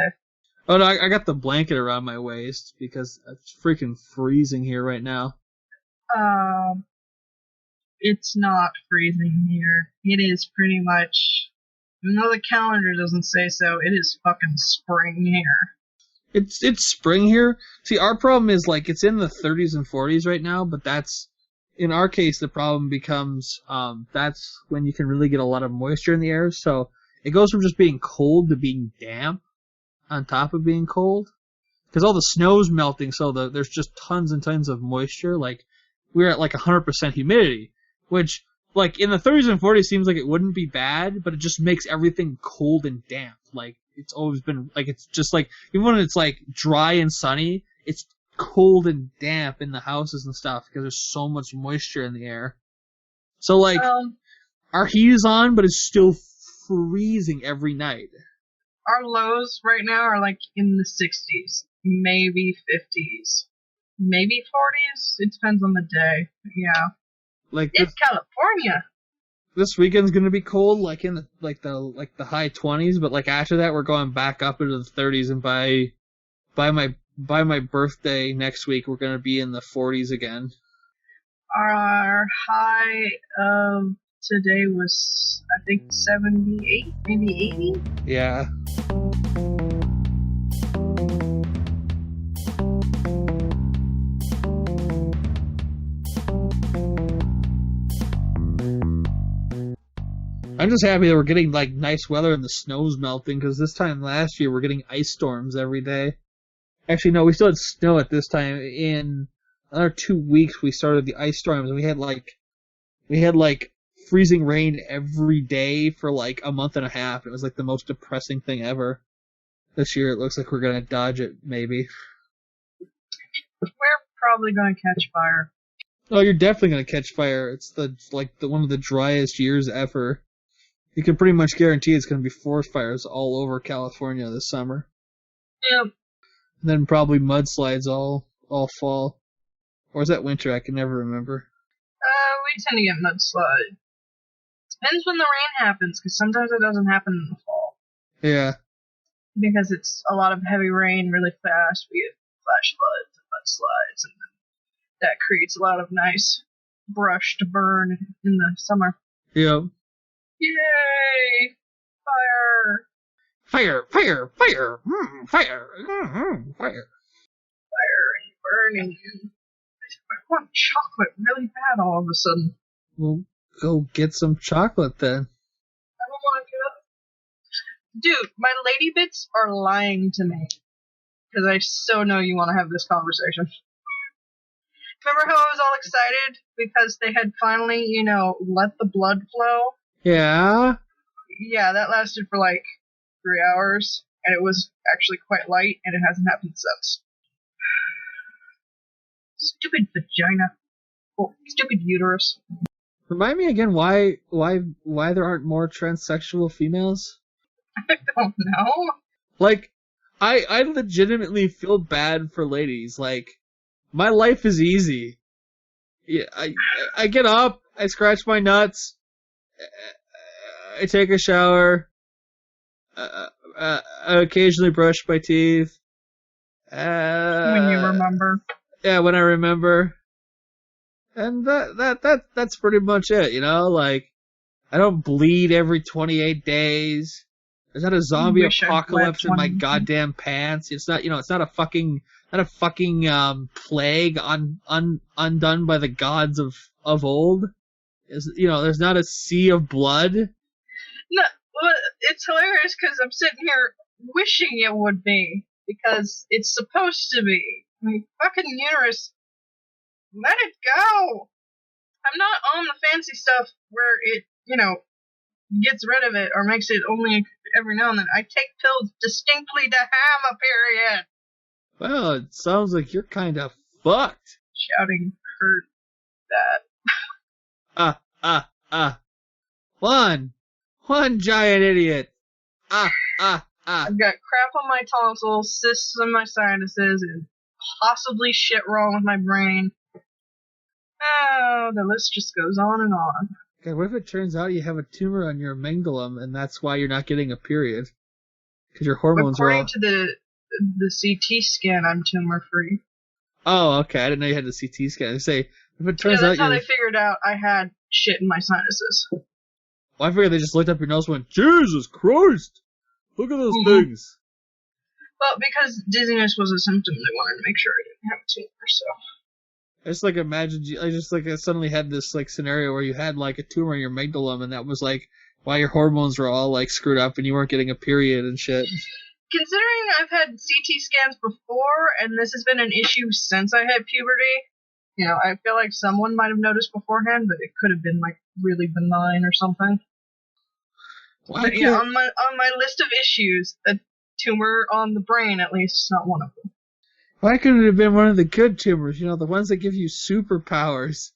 Oh no, I got the blanket around my waist because it's freaking freezing here right now. It's not freezing here. It is pretty much, even though the calendar doesn't say so, it is fucking spring here. It's spring here. See, our problem is like it's in the 30s and 40s right now, but that's in our case the problem becomes that's when you can really get a lot of moisture in the air. So it goes from just being cold to being damp on top of being cold because all the snow's melting. So there's just tons and tons of moisture. Like we're at like 100% humidity, which like in the 30s and 40s seems like it wouldn't be bad, but it just makes everything cold and damp. Like it's always been like it's just like even when it's like dry and sunny, it's cold and damp in the houses and stuff because there's so much moisture in the air. So, like, Um, our heat is on, but it's still freezing every night. our lows right now are like in the 60s, maybe 50s, maybe 40s. It depends on the day. Yeah, Like, it's California. this weekend's gonna be cold, like in the high 20s, but like after that, we're going back up into the 30s, and by my birthday next week, we're gonna be in the 40s again. Our high of today was, I think, 78, maybe 80. Yeah. I'm just happy that we're getting like nice weather and the snow's melting, because this time last year we're getting ice storms every day. Actually, no, we still had snow at this time. In another 2 weeks, we started the ice storms, and we had like freezing rain every day for like a month and a half. It was like the most depressing thing ever. This year, it looks like we're gonna dodge it, maybe. We're probably going to catch fire. Oh, you're definitely gonna catch fire. It's the one of the driest years ever. You can pretty much guarantee it's gonna be forest fires all over California this summer. Yep. And then probably mudslides all fall. Or is that winter? I can never remember. We tend to get mudslide. Depends when the rain happens, because sometimes it doesn't happen in the fall. Yeah. Because it's a lot of heavy rain really fast. We get flash floods and mudslides, and that creates a lot of nice brush to burn in the summer. Yep. Yay! Fire! Fire! Fire! Fire! Fire! Fire! Fire and burning. I want chocolate really bad all of a sudden. Well, go get some chocolate then. I don't want to get up. Dude, my lady bits are lying to me. Because I so know you want to have this conversation. Remember how I was all excited because they had finally, let the blood flow? Yeah. Yeah, that lasted for like 3 hours, and it was actually quite light, and it hasn't happened since. Stupid vagina. Oh, stupid uterus. Remind me again why there aren't more transsexual females? I don't know. Like, I legitimately feel bad for ladies. Like, my life is easy. Yeah, I get up, I scratch my nuts, I take a shower, I occasionally brush my teeth. When you remember. Yeah, when I remember. And that's pretty much it, Like, I don't bleed every 28 days. There's not a zombie apocalypse in my goddamn pants. It's not, it's not a fucking plague undone by the gods of old. There's not a sea of blood. No, well, it's hilarious because I'm sitting here wishing it would be, because it's supposed to be. I mean, fucking uterus, let it go. I'm not on the fancy stuff where it, gets rid of it or makes it only every now and then. I take pills distinctly to have a period. Well, it sounds like you're kind of fucked. Shouting hurt that. One giant idiot. I've got crap on my tonsils, cysts in my sinuses, and possibly shit wrong with my brain. Oh, the list just goes on and on. Okay, what if it turns out you have a tumor on your amygdala and that's why you're not getting a period? Because your hormones are all... According to the CT scan, I'm tumor free. Oh, okay. I didn't know you had the CT scan. I say, if it turns out that's how they figured out I had shit in my sinuses. Well, I figured they just looked up your nose and went, Jesus Christ! Look at those things! Well, because dizziness was a symptom, they wanted to make sure I didn't have a tumor, so... I just imagined, I suddenly had this scenario where you had a tumor in your amygdala, and that was why your hormones were all screwed up and you weren't getting a period and shit. Considering I've had CT scans before, and this has been an issue since I had puberty, I feel like someone might have noticed beforehand, but it could have been really benign or something. But yeah, on my list of issues, a tumor on the brain at least is not one of them. Why couldn't it have been one of the good tumors? The ones that give you superpowers.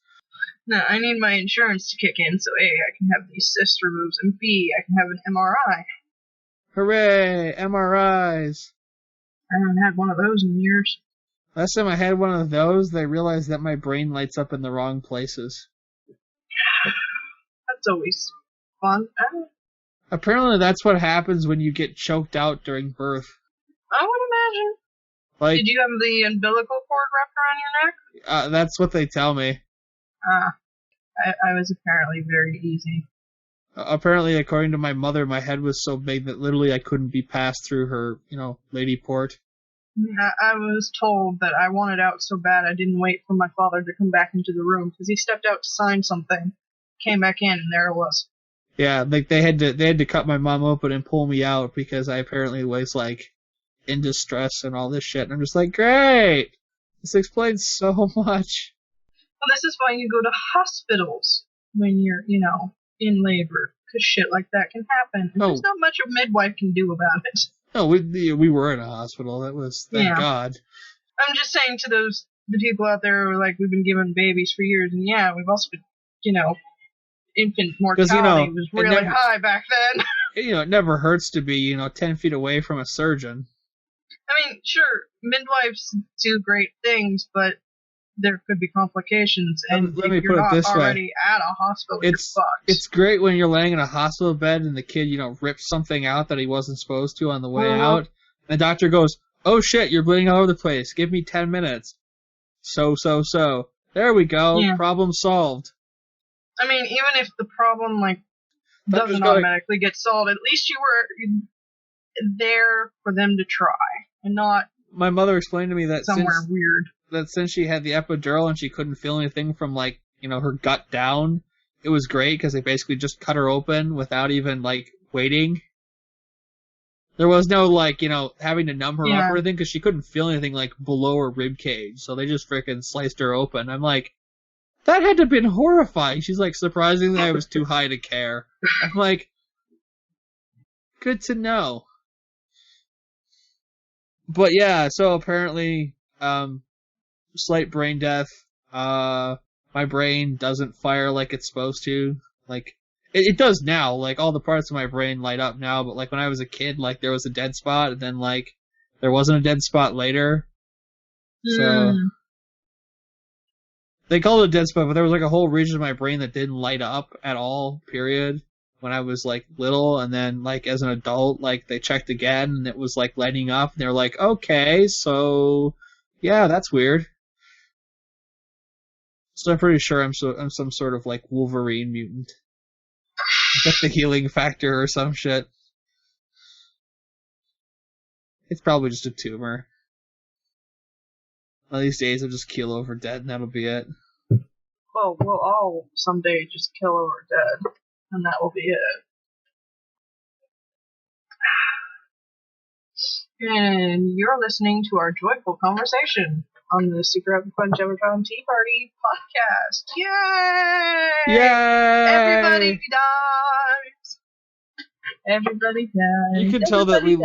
No, I need my insurance to kick in, so A, I can have these cysts removed, and B, I can have an MRI. Hooray! MRIs! I haven't had one of those in years. Last time I had one of those, I realized that my brain lights up in the wrong places. That's always fun. Apparently that's what happens when you get choked out during birth. I would imagine. Like, did you have the umbilical cord wrapped around your neck? That's what they tell me. I was apparently very easy. Apparently, according to my mother, my head was so big that literally I couldn't be passed through her, lady port. I was told that I wanted out so bad I didn't wait for my father to come back into the room because he stepped out to sign something, came back in, and there it was. Yeah, like they had to cut my mom open and pull me out because I apparently was like in distress and all this shit. And I'm just like, great, this explains so much. Well, this is why you go to hospitals when you're, in labor, because shit like that can happen. And there's not much a midwife can do about it. No, we were in a hospital. That was, thank God. I'm just saying to the people out there who are like, we've been giving babies for years, and yeah, we've also been, infant mortality was really high back then. It never hurts to be, 10 feet away from a surgeon. I mean, sure, midwives do great things, but there could be complications, and Let me if you're put it not this already way. at a hospital, you're fucked. It's great when you're laying in a hospital bed and the kid, rips something out that he wasn't supposed to on the way out, and the doctor goes, oh shit, you're bleeding all over the place, give me 10 minutes. So. There we go, problem solved. I mean, even if the problem, doesn't automatically get solved, at least you were there for them to try, and not my mother explained to me that somewhere weird. That since she had the epidural and she couldn't feel anything from, her gut down, it was great because they basically just cut her open without even, waiting. There was no, having to numb her up or anything because she couldn't feel anything, below her rib cage. So they just freaking sliced her open. I'm like, that had to have been horrifying. She's like, surprisingly, I was too high to care. I'm like, good to know. But yeah, so apparently, slight brain death. My brain doesn't fire like it's supposed to. It does now. All the parts of my brain light up now. But when I was a kid, there was a dead spot, and then there wasn't a dead spot later. So they called it a dead spot, but there was a whole region of my brain that didn't light up at all. Period. When I was little, and then as an adult, they checked again, and it was lighting up, and they were like, okay, so yeah, that's weird. So I'm pretty sure I'm some sort of Wolverine mutant. Get the healing factor or some shit. It's probably just a tumor. One of these days I'll just keel over dead and that'll be it. Well, we'll all someday just kill over dead, and that will be it. And you're listening to our joyful conversation on the Super Happy Fun Jabbertown Tea Party podcast. Yay! Yay! Everybody dies. Everybody dies. You can tell that we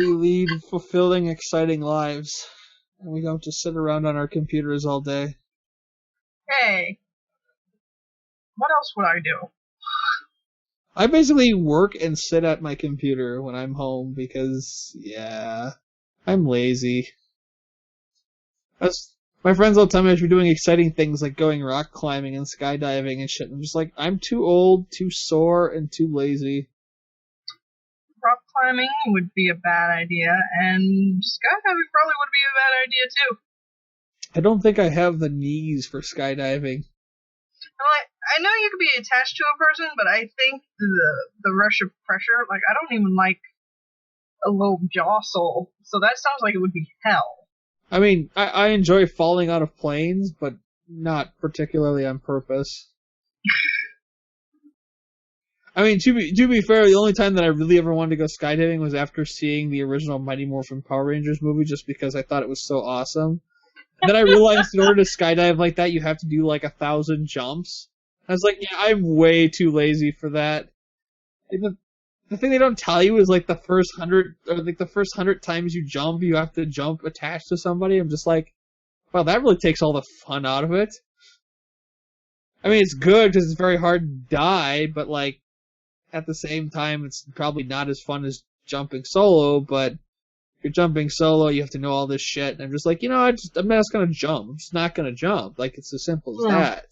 lead fulfilling, exciting lives, and we don't just sit around on our computers all day. Hey, what else would I do? I basically work and sit at my computer when I'm home because, I'm lazy. My friends all tell me I should be doing exciting things like going rock climbing and skydiving and shit. I'm just like, I'm too old, too sore, and too lazy. Rock climbing would be a bad idea, and skydiving probably would be a bad idea too. I don't think I have the knees for skydiving. I know you could be attached to a person, but I think the rush of pressure, I don't even like a low jostle, so that sounds like it would be hell. I mean, I enjoy falling out of planes, but not particularly on purpose. I mean, to be fair, the only time that I really ever wanted to go skydiving was after seeing the original Mighty Morphin Power Rangers movie, just because I thought it was so awesome. And then I realized in order to skydive like that, you have to do 1,000 jumps. I was like, yeah, I'm way too lazy for that. The thing they don't tell you is the first 100 or the first 100 times you jump, you have to jump attached to somebody. I'm just like, wow, that really takes all the fun out of it. I mean, it's good because it's very hard to die, but like at the same time, it's probably not as fun as jumping solo. But if you're jumping solo, you have to know all this shit. And I'm just like, I'm not just gonna jump. I'm just not gonna jump. Like it's as simple as that.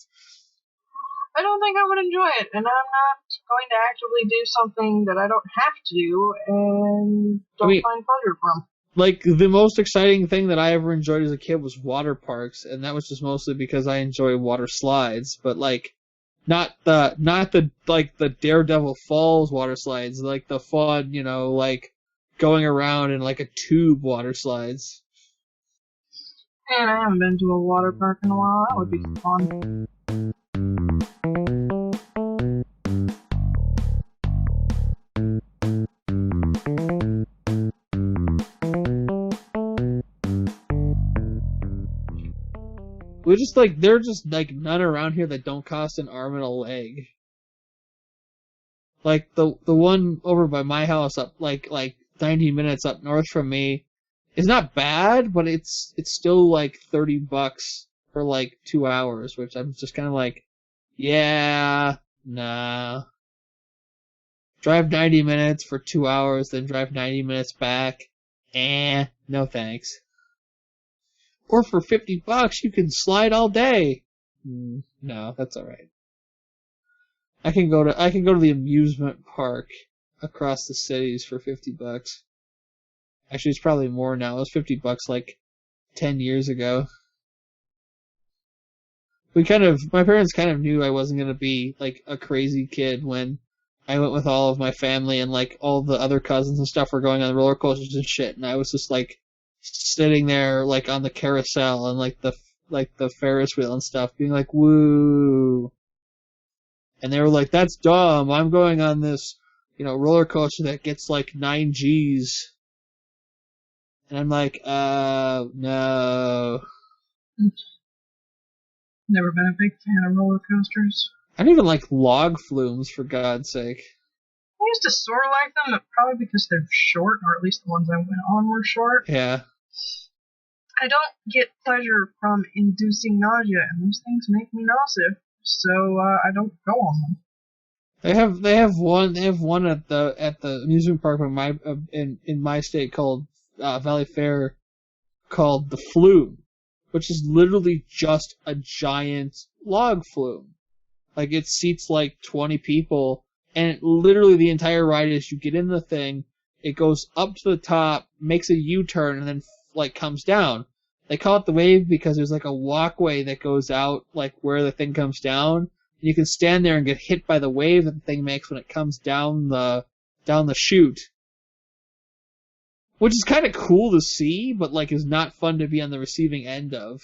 I don't think I would enjoy it, and I'm not going to actively do something that I don't have to do and don't find pleasure from. Like, the most exciting thing that I ever enjoyed as a kid was water parks, and that was just mostly because I enjoy water slides, but like, not the Daredevil Falls water slides, like the fun, like going around in like a tube water slides. And I haven't been to a water park in a while. That would be fun. There are just like none around here that don't cost an arm and a leg. Like the one over by my house up like 90 minutes up north from me is not bad, but it's still like $30 for like 2 hours, which I'm just kind of like, yeah, nah. Drive 90 minutes for 2 hours, then drive 90 minutes back. No thanks. Or for $50, you can slide all day. No, that's alright. I can go to the amusement park across the cities for $50. Actually, it's probably more now. It was $50 like 10 years ago. My parents kind of knew I wasn't gonna be like a crazy kid when I went with all of my family and like all the other cousins and stuff were going on roller coasters and shit, and I was just like sitting there like on the carousel and like the Ferris wheel and stuff, being like, woo. And they were like, that's dumb. I'm going on this, roller coaster that gets like 9 Gs. And I'm like, no. Never been a big fan of roller coasters. I don't even like log flumes, for God's sake. I used to sort of like them, probably because they're short, or at least the ones I went on were short. Yeah. I don't get pleasure from inducing nausea, and those things make me nauseous, so I don't go on them. They have one at the amusement park in my state called Valley Fair, called the Flume, which is literally just a giant log flume. Like, it seats like 20 people, and literally the entire ride is you get in the thing, it goes up to the top, makes a U-turn, and then like comes down. They call it the wave because there's like a walkway that goes out like where the thing comes down, and you can stand there and get hit by the wave that the thing makes when it comes down the chute. Which is kind of cool to see, but like is not fun to be on the receiving end of.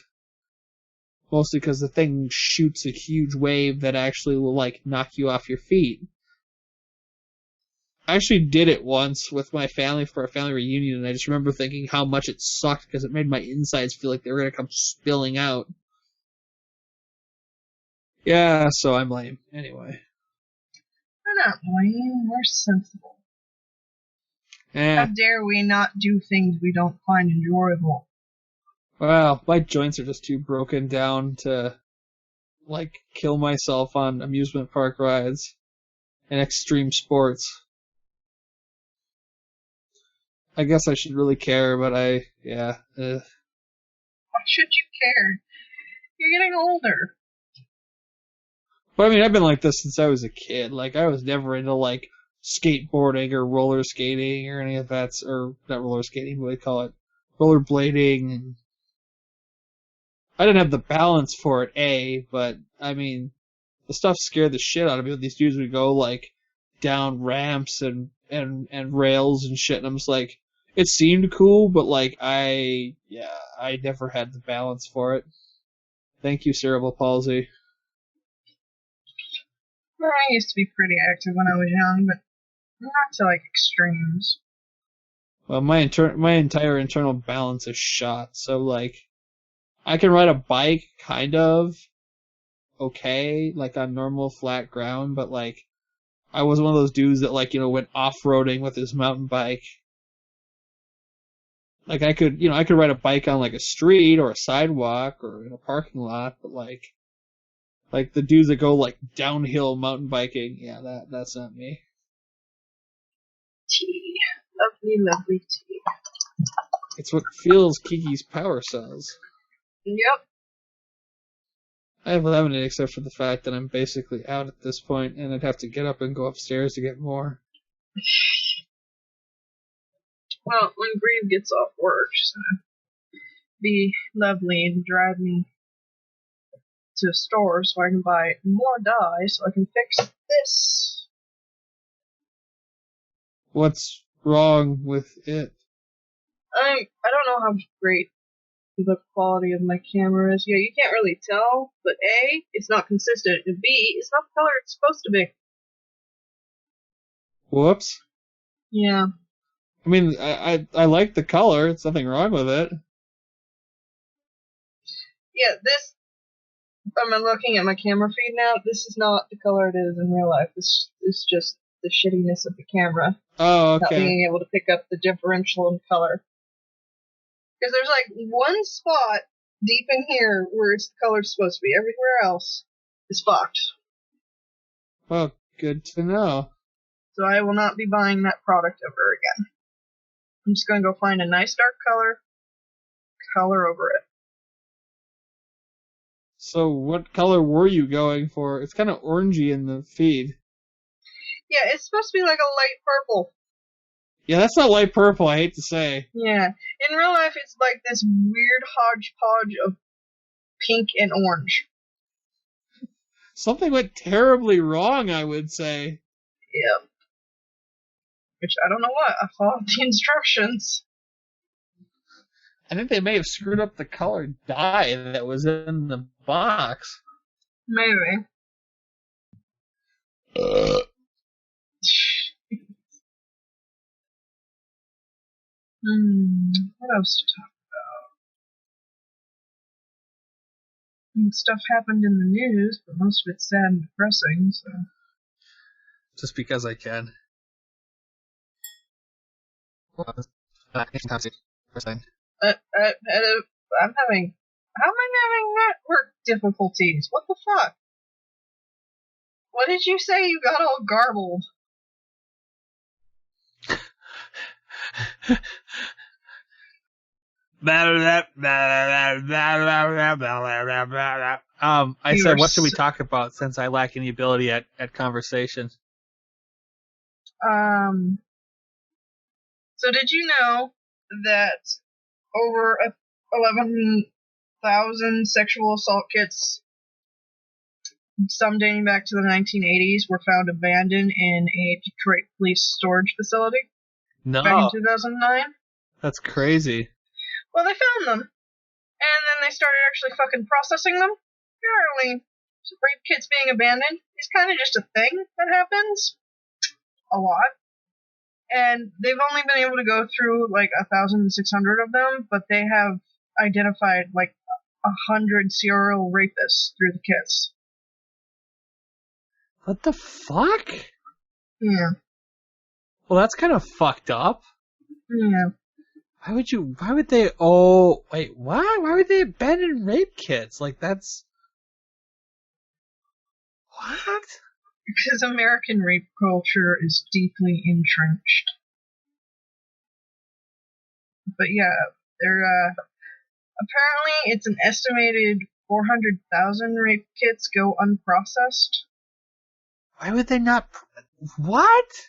Mostly because the thing shoots a huge wave that actually will like knock you off your feet. I actually did it once with my family for a family reunion, and I just remember thinking how much it sucked because it made my insides feel like they were going to come spilling out. Yeah, so I'm lame. Anyway. We're not lame, we're sensible. Yeah. How dare we not do things we don't find enjoyable? Well, my joints are just too broken down to, like, kill myself on amusement park rides and extreme sports. I guess I should really care, but Why should you care? You're getting older. But I mean, I've been like this since I was a kid. Like, I was never into, like, skateboarding or roller skating or any of that, or not roller skating, what do they call it? Rollerblading. And I didn't have the balance for it, but, I mean, the stuff scared the shit out of me. These dudes would go, like, down ramps and rails and shit, and I'm just like, it seemed cool, but, like, I never had the balance for it. Thank you, cerebral palsy. Well, I used to be pretty active when I was young, but not to, like, extremes. Well, my entire internal balance is shot, so, like, I can ride a bike, kind of, okay, like, on normal flat ground, but, like, I was one of those dudes that, like, went off-roading with his mountain bike. Like, I could ride a bike on, like, a street or a sidewalk or in a parking lot, but, like, Like the dudes that go like downhill mountain biking. Yeah, that's not me. Tea. Lovely, lovely tea. It's what fuels Kiki's power cells. Yep. I have lemonade except for the fact that I'm basically out at this point and I'd have to get up and go upstairs to get more. Well, when Grieve gets off work, she's gonna be lovely and drive me to a store so I can buy more dye so I can fix this. What's wrong with it? I don't know how great the quality of my camera is. Yeah, you can't really tell, but A, it's not consistent, and B, it's not the color it's supposed to be. Whoops. Yeah. I mean, I like the color. There's nothing wrong with it. Yeah, this, I'm looking at my camera feed now, this is not the color it is in real life. This is just the shittiness of the camera. Oh, Not okay. being able to pick up the differential in color. Because there's like one spot deep in here where it's the color it's supposed to be. Everywhere else is fucked. Well, good to know. So I will not be buying that product ever again. I'm just going to go find a nice dark color over it. So what color were you going for? It's kind of orangey in the feed. Yeah, it's supposed to be like a light purple. Yeah, that's not light purple, I hate to say. Yeah. In real life, it's like this weird hodgepodge of pink and orange. Something went terribly wrong, I would say. Yeah. Which, I don't know what. I followed the instructions. I think they may have screwed up the colored dye that was in the box. Maybe. What else to talk about? Stuff happened in the news, but most of it's sad and depressing, so. Just because I can. I'm having. How am I having network difficulties? What the fuck? What did you say? You got all garbled. I said, what should we talk about since I lack any ability at conversation? So did you know that over 11,000 sexual assault kits, some dating back to the 1980s, were found abandoned in a Detroit police storage facility back in 2009? That's crazy. Well, they found them. And then they started actually fucking processing them. Apparently, rape kits being abandoned is kind of just a thing that happens. A lot. And they've only been able to go through like 1,600 of them, but they have identified like 100 serial rapists through the kits. What the fuck? Yeah. Well, that's kind of fucked up. Yeah. Why would they, oh, wait, what? Why would they abandon rape kits? Like, that's, what? Because American rape culture is deeply entrenched. But yeah, they're, apparently it's an estimated 400,000 rape kits go unprocessed. Why would they not, what?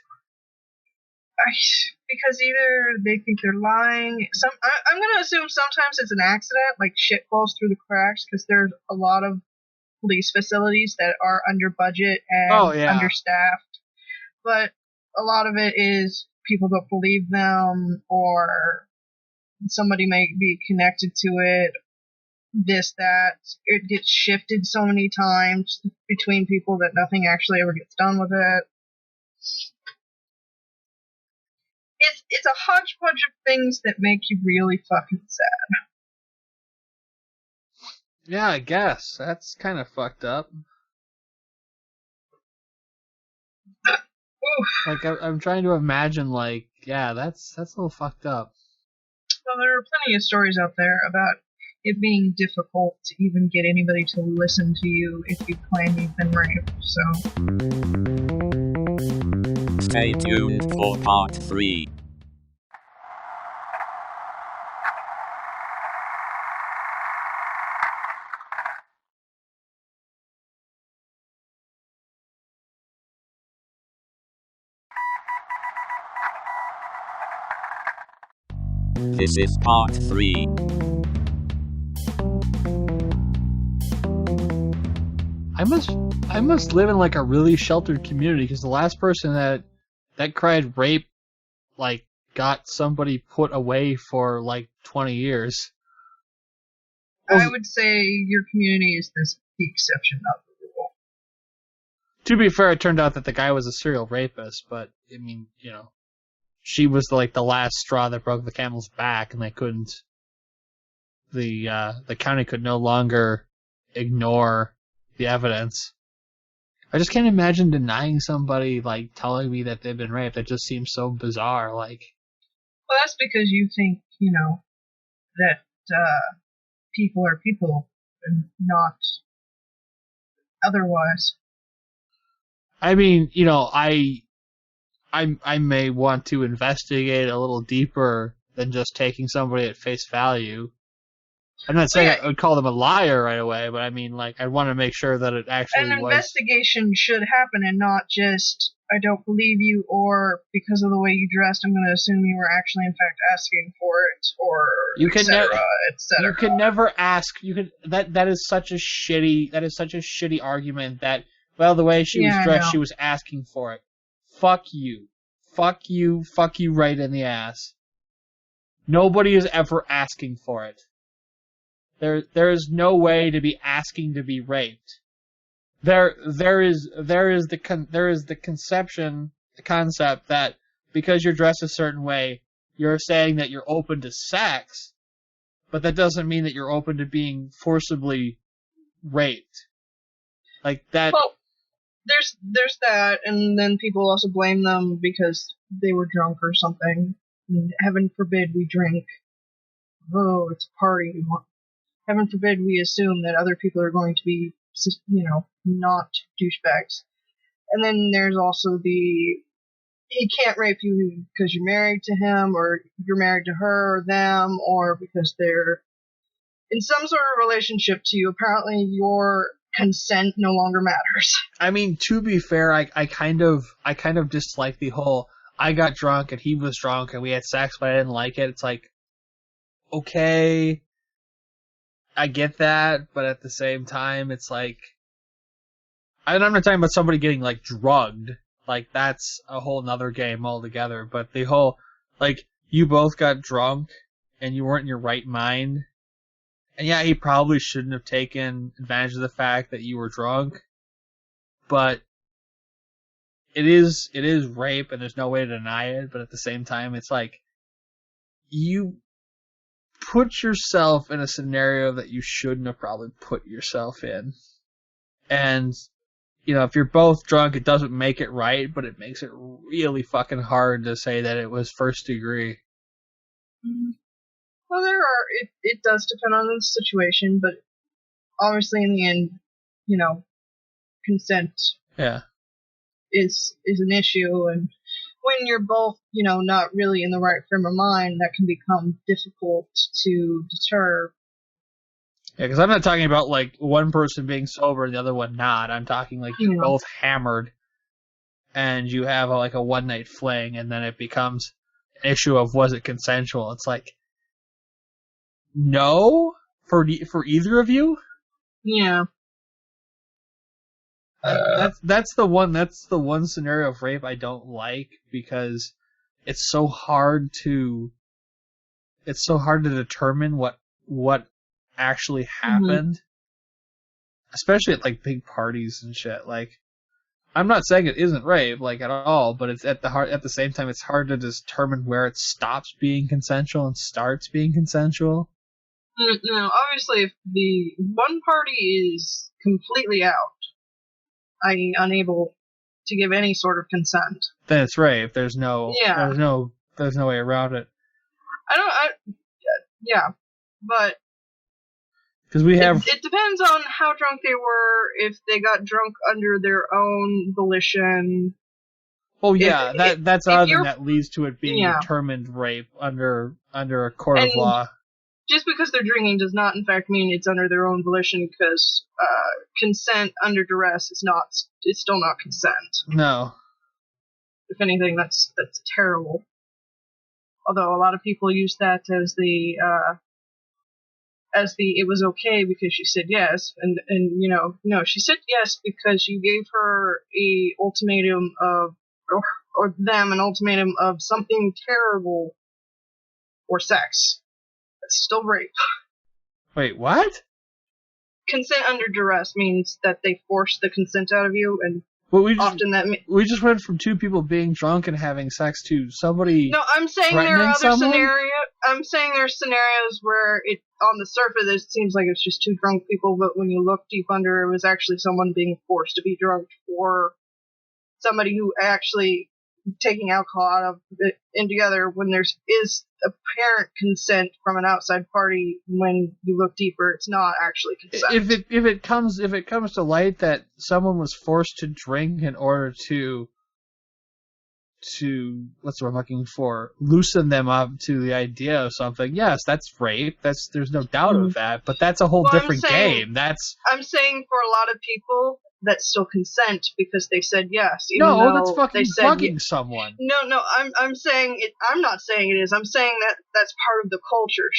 Because either they think they're lying. I'm going to assume sometimes it's an accident, like shit falls through the cracks, because there's a lot of police facilities that are under budget and understaffed. But a lot of it is people don't believe them, or somebody may be connected to it, this, that. It gets shifted so many times between people that nothing actually ever gets done with it. It's a hodgepodge of things that make you really fucking sad. Yeah, I guess. That's kind of fucked up. Oof. Like, I'm trying to imagine, like, yeah, that's a little fucked up. Well, there are plenty of stories out there about it being difficult to even get anybody to listen to you if you claim you've been raped, so... Stay tuned for part 3. This is part 3. I must live in like a really sheltered community, because the last person that cried rape, like, got somebody put away for like 20 years. I would say your community is the exception, not the rule. To be fair, it turned out that the guy was a serial rapist, but I mean, you know, she was like the last straw that broke the camel's back, and they couldn't. The county could no longer ignore the evidence. I just can't imagine denying somebody, like, telling me that they've been raped. That just seems so bizarre. Like, well, that's because you think, you know, that people are people and not otherwise. I mean, you know, I may want to investigate a little deeper than just taking somebody at face value. I'm not saying I would call them a liar right away, but I mean, like, I want to make sure that it actually was... An investigation should happen and not just, I don't believe you, or because of the way you dressed, I'm going to assume you were actually, in fact, asking for it, or etc. You can never ask. That is such a shitty argument that, well, the way she was dressed, she was asking for it. Fuck you. Fuck you right in the ass. Nobody is ever asking for it. There is no way to be asking to be raped. There is the concept that because you're dressed a certain way, you're saying that you're open to sex, but that doesn't mean that you're open to being forcibly raped. Like that. Well, there's that, and then people also blame them because they were drunk or something. And heaven forbid we drink. Oh, it's a party. Heaven forbid we assume that other people are going to be, you know, not douchebags. And then there's also he can't rape you because you're married to him, or you're married to her or them, or because they're in some sort of relationship to you. Apparently your consent no longer matters. I mean, to be fair, I kind of dislike the whole, I got drunk and he was drunk and we had sex but I didn't like it. It's like, okay, I get that, but at the same time, it's like, I'm not talking about somebody getting, like, drugged. Like, that's a whole nother game altogether. But the whole, like, you both got drunk and you weren't in your right mind. And yeah, he probably shouldn't have taken advantage of the fact that you were drunk. But it is rape and there's no way to deny it. But at the same time, it's like, you put yourself in a scenario that you shouldn't have probably put yourself in. And, you know, if you're both drunk, it doesn't make it right, but it makes it really fucking hard to say that it was first degree. Well, it does depend on the situation, but obviously in the end, you know, consent is an issue, and when you're both, you know, not really in the right frame of mind, that can become difficult to deter. Yeah, because I'm not talking about, like, one person being sober and the other one not. I'm talking, like, you're both hammered, and you have, like, a one-night fling, and then it becomes an issue of, was it consensual? It's like, no? For either of you? Yeah. That's the one scenario of rape I don't like, because it's so hard to determine what actually happened, especially at, like, big parties and shit. Like, I'm not saying it isn't rape, like, at all, but it's at the same time, it's hard to determine where it stops being consensual and starts being consensual. No, obviously, if the one party is completely out, i.e. unable to give any sort of consent, then it's rape. There's no way around it. Yeah, but Because we have... It depends on how drunk they were, if they got drunk under their own volition. Oh yeah, that's another thing that leads to it being Yeah. determined rape under a court of law. Just because they're drinking does not, in fact, mean it's under their own volition, because consent under duress is not. It's still not consent. No. If anything, that's terrible. Although a lot of people use that as the it was okay because she said yes, and you know, no, she said yes because you gave her a ultimatum of, or them an ultimatum of something terrible, or sex. That's still rape. Wait, what? Consent under duress means that they force the consent out of you, and Well, we just went from two people being drunk and having sex to somebody. No, I'm saying there are other someone? I'm saying there's scenarios where it, on the surface, it seems like it's just two drunk people, but when you look deep under, it was actually someone being forced to be drunk, or somebody who actually taking alcohol out of it in together when is apparent consent from an outside party. When you look deeper, it's not actually consent. If it comes to light that someone was forced to drink in order to what's what I'm looking for, loosen them up to the idea of something, yes, that's rape. There's no doubt of that, but that's a whole different game. I'm saying for a lot of people, that's still consent because they said yes. No, that's fucking drugging someone. No, I'm saying it. I'm not saying it is. I'm saying that that's part of the culture.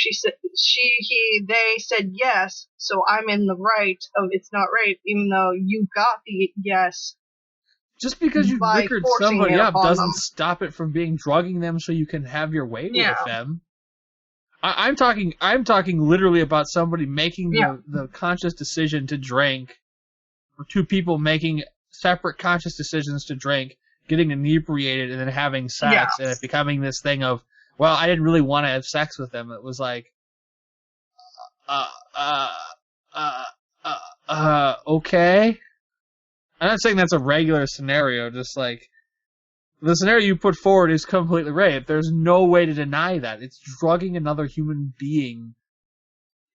They said yes, so I'm in the right of it's not rape, even though you got the yes. Just because you liquored somebody up doesn't stop it from being drugging them so you can have your way with them. I'm talking literally about somebody making the conscious decision to drink, or two people making separate conscious decisions to drink, getting inebriated, and then having sex, and it becoming this thing of, well, I didn't really want to have sex with them. It was like, okay. I'm not saying that's a regular scenario, just like, the scenario you put forward is completely rape. There's no way to deny that. It's drugging another human being.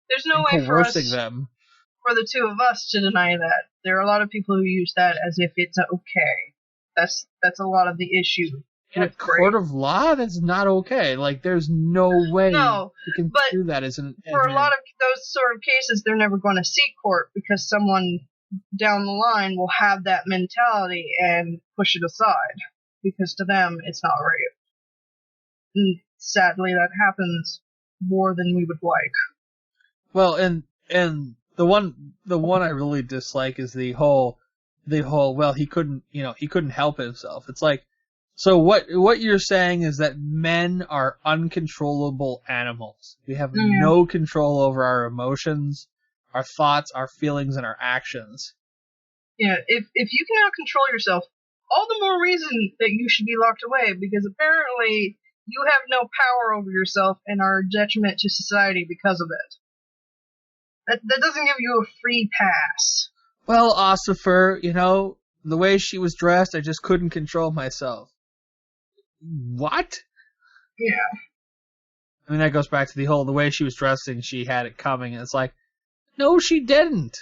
There's no way for the two of us to deny that. There are a lot of people who use that as if it's okay. That's a lot of the issue. In a court of law, that's not okay. Like, there's no way you can do that as an... For a lot of those sort of cases, they're never going to seek court because someone down the line will have that mentality and push it aside, because to them it's not rape. And sadly, that happens more than we would like. Well, and the one I really dislike is the whole well, he couldn't help himself. It's like, so what you're saying is that men are uncontrollable animals. We have no control over our emotions, our thoughts, our feelings, and our actions. Yeah, if you cannot control yourself, all the more reason that you should be locked away, because apparently you have no power over yourself and are a detriment to society because of it. That doesn't give you a free pass. Well, Ossifer, the way she was dressed, I just couldn't control myself. What? Yeah. I mean, that goes back to the way she was dressing, she had it coming, and it's like, no, she didn't.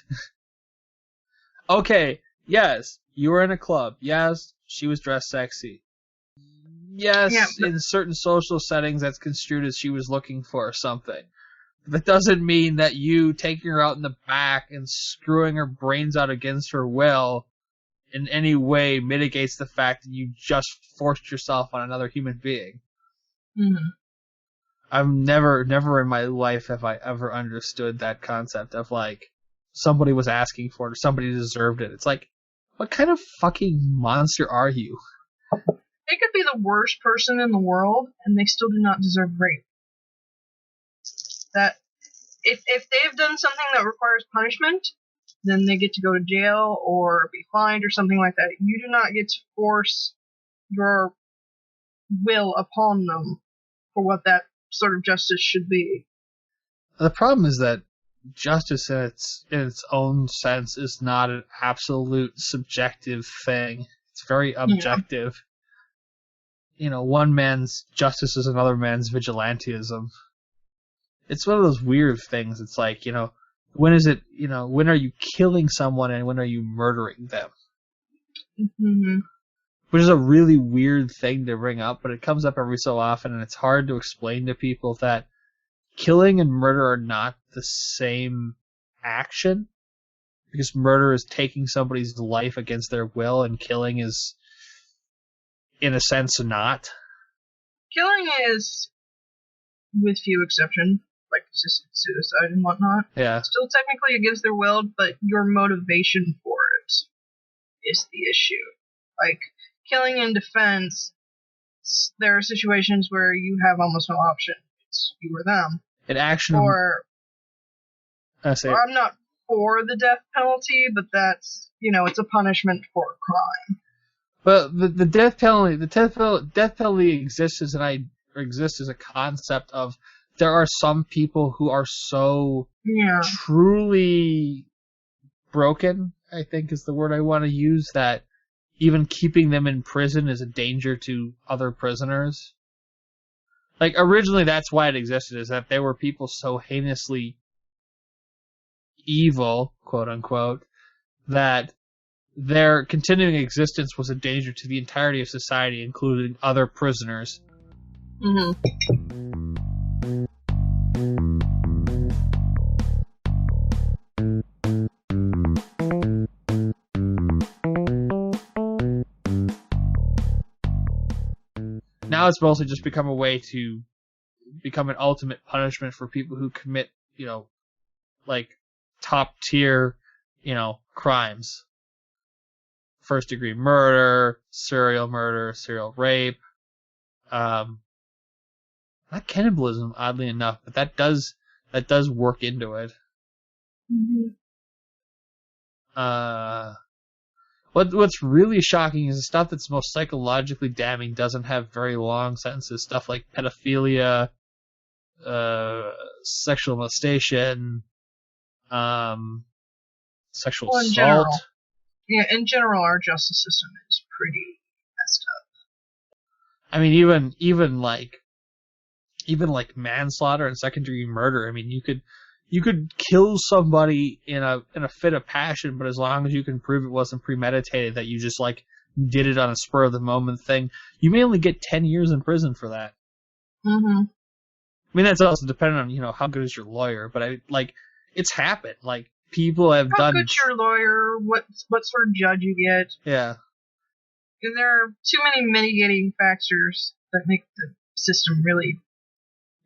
Okay, yes, you were in a club. Yes, she was dressed sexy. Yes, in certain social settings, that's construed as she was looking for something. That doesn't mean that you taking her out in the back and screwing her brains out against her will in any way mitigates the fact that you just forced yourself on another human being. Mm-hmm. I've never in my life have I ever understood that concept of like, somebody was asking for it or somebody deserved it. It's like, what kind of fucking monster are you? They could be the worst person in the world and they still do not deserve rape. That if they've done something that requires punishment, then they get to go to jail or be fined or something like that. You do not get to force your will upon them for what that sort of justice should be. The problem is that justice in its own sense is not an absolute subjective thing. It's very objective. One man's justice is another man's vigilantism. It's one of those weird things. It's like, when is it, when are you killing someone and when are you murdering them? Mm-hmm. Which is a really weird thing to bring up, but it comes up every so often, and it's hard to explain to people that killing and murder are not the same action, because murder is taking somebody's life against their will, and killing is, in a sense, not. Killing is, with few exceptions, like assisted suicide and whatnot, Yeah. still technically against their will, but your motivation for it is the issue. Like, killing in defense, there are situations where you have almost no option. It's you or them. In action, Or I'm not for the death penalty, but that's, it's a punishment for a crime. But the death penalty exists as a concept of, there are some people who are so truly broken, I think is the word I want to use, that even keeping them in prison is a danger to other prisoners. Like, originally that's why it existed, is that there were people so heinously evil, quote unquote, that their continuing existence was a danger to the entirety of society, including other prisoners. Mm-hmm. Now it's mostly just become a way to become an ultimate punishment for people who commit, like top tier, crimes. First degree murder, serial rape, not cannibalism, oddly enough, but that does work into it. Mm-hmm. What's really shocking is the stuff that's most psychologically damning doesn't have very long sentences. Stuff like pedophilia, sexual molestation, sexual assault. General. Yeah, in general, our justice system is pretty messed up. I mean, even like manslaughter and second-degree murder. I mean, you could kill somebody in a fit of passion, but as long as you can prove it wasn't premeditated, that you just like did it on a spur of the moment thing, you may only get 10 years in prison for that. Mm-hmm. I mean, that's also dependent on, how good is your lawyer, but it's happened. Like, people have done... How good's your lawyer? What sort of judge you get? Yeah. And there are too many mitigating factors that make the system really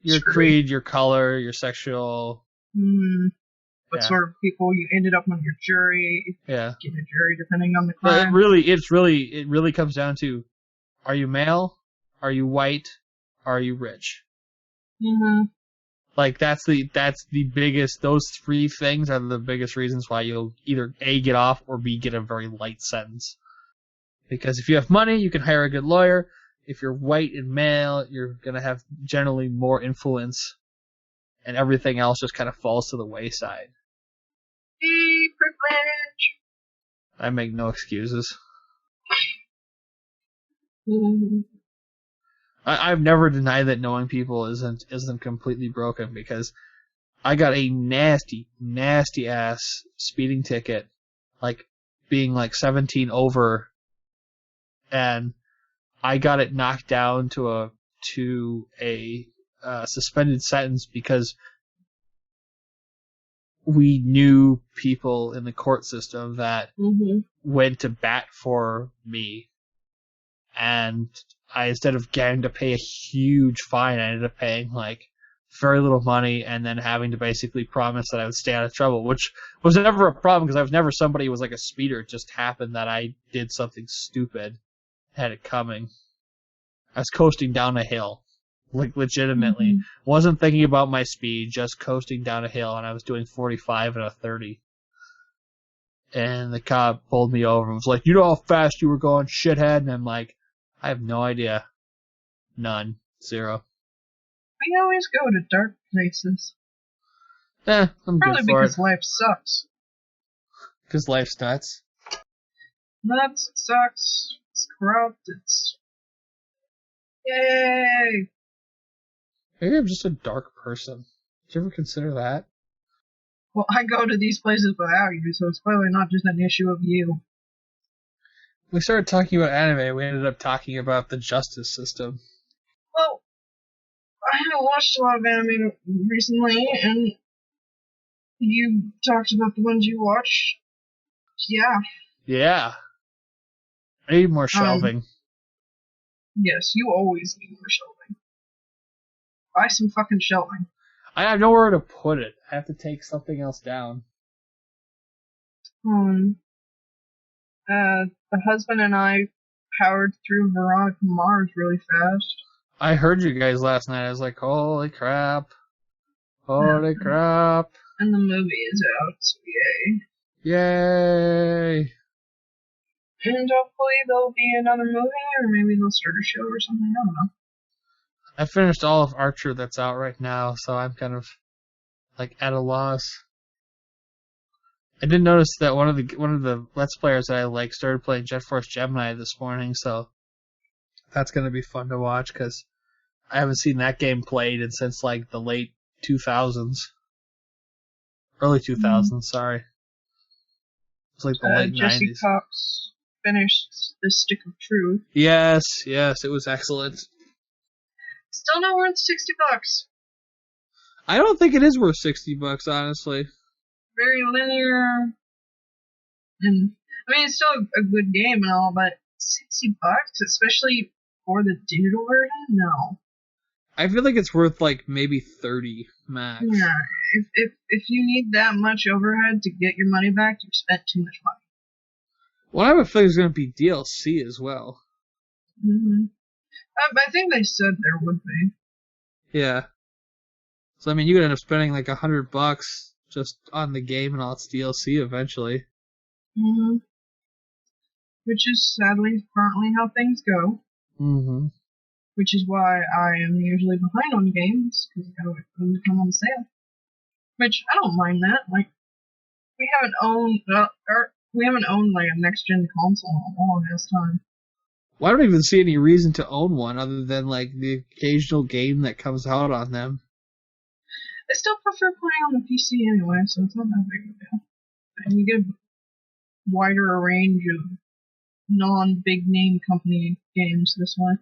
your creed, your color, your sexual... What sort of people you ended up on your jury. Yeah. Get a jury depending on the crime. But it really comes down to, are you male? Are you white? Are you rich? Mm-hmm. Like, that's the biggest, those three things are the biggest reasons why you'll either A, get off, or B, get a very light sentence. Because if you have money, you can hire a good lawyer. If you're white and male, you're gonna have generally more influence, and everything else just kind of falls to the wayside. Privilege! I make no excuses. Mm-hmm. I've never denied that knowing people isn't completely broken, because I got a nasty ass speeding ticket, like being like 17 over, and I got it knocked down to a suspended sentence because we knew people in the court system that went to bat for me, and I, instead of getting to pay a huge fine, I ended up paying like very little money and then having to basically promise that I would stay out of trouble, which was never a problem because I was never somebody who was like a speeder. It just happened that I did something stupid, had it coming. I was coasting down a hill, like legitimately. Wasn't thinking about my speed, just coasting down a hill, and I was doing 45 and a 30. And the cop pulled me over and was like, "You know how fast you were going, shithead?" And I'm like, "I have no idea. None. Zero." We always go to dark places. I'm Probably good for because it. life sucks. Because life's nuts. Nuts, it sucks, it's corrupt, it's... Yay! Maybe I'm just a dark person. Did you ever consider that? Well, I go to these places without you, so it's probably not just an issue of you. We started talking about anime. We ended up talking about the justice system. Well, I haven't watched a lot of anime recently, and you talked about the ones you watch. Yeah. Yeah. I need more shelving. Yes, you always need more shelving. Buy some fucking shelving. I have nowhere to put it. I have to take something else down. The husband and I powered through Veronica Mars really fast. I heard you guys last night. I was like, holy crap. Holy crap. And the movie is out, so yay. Yay. And hopefully there'll be another movie, or maybe they'll start a show or something, I don't know. I finished all of Archer that's out right now, so I'm kind of like at a loss. I did notice that one of the Let's Players that I like started playing Jet Force Gemini this morning, so that's going to be fun to watch because I haven't seen that game played since like the late 2000s. Early 2000s, sorry. It's like the late Jesse 90s. Cox finished The Stick of Truth. Yes, it was excellent. Still not worth $60. I don't think it is worth $60, honestly. Very linear. And, I mean, it's still a good game and all, but $60, especially for the digital version? No. I feel like it's worth like maybe 30 max. Yeah, if you need that much overhead to get your money back, you've spent too much money. Well, I have a feeling there's going to be DLC as well. Mm-hmm. I think they said there would be. Yeah. So, I mean, you could end up spending like $100 just on the game and all its DLC eventually. Mm-hmm. Which is sadly currently how things go. Mm-hmm. Which is why I am usually behind on games, because I gotta wait for them to come on sale. Which, I don't mind that. Like, we haven't owned like a next-gen console in a long ass time. Well, I don't even see any reason to own one other than like the occasional game that comes out on them. I still prefer playing on the PC anyway, so it's not that big of a deal. And you get a wider range of non-big name company games this way.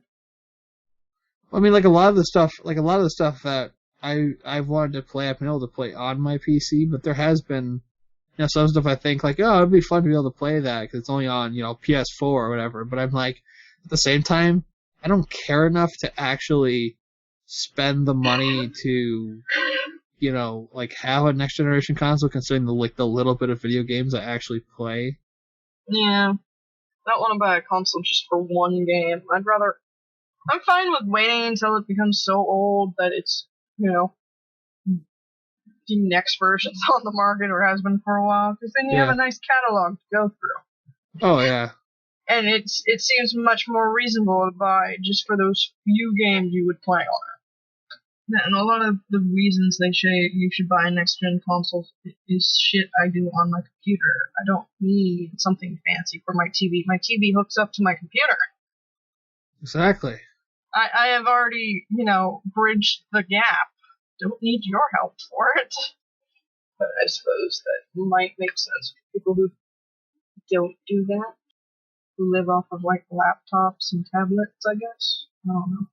I mean, like a lot of the stuff that I've wanted to play, I've been able to play on my PC, but there has been, some stuff I think like, oh, it'd be fun to be able to play that because it's only on, PS4 or whatever. But I'm like, at the same time, I don't care enough to actually spend the money to, like have a next generation console, considering the little bit of video games I actually play. Yeah, I don't want to buy a console just for one game. I'm fine with waiting until it becomes so old that it's, the next version's on the market or has been for a while, because then you have a nice catalog to go through. Oh, yeah. And it seems much more reasonable to buy just for those few games you would play on it. And a lot of the reasons they say you should buy a next-gen console is shit I do on my computer. I don't need something fancy for my TV. My TV hooks up to my computer. Exactly. I have already, bridged the gap. Don't need your help for it. But I suppose that might make sense for people who don't do that. Who live off of, like, laptops and tablets, I guess. I don't know.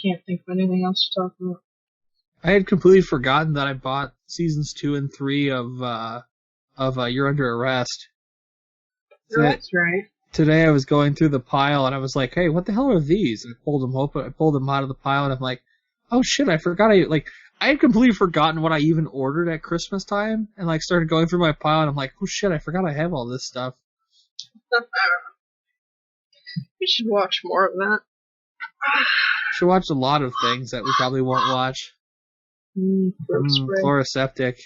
Can't think of anything else to talk about. I had completely forgotten that I bought seasons 2 and 3 of You're Under Arrest. That's right. Today I was going through the pile and I was like, hey, what the hell are these? And I pulled them open. I pulled them out of the pile and I'm like, oh shit, I forgot I had completely forgotten what I even ordered at Christmas time and started going through my pile and I'm like, oh shit, I forgot I have all this stuff. We should watch more of that. Should watch a lot of things that we probably won't watch. Flora Septic.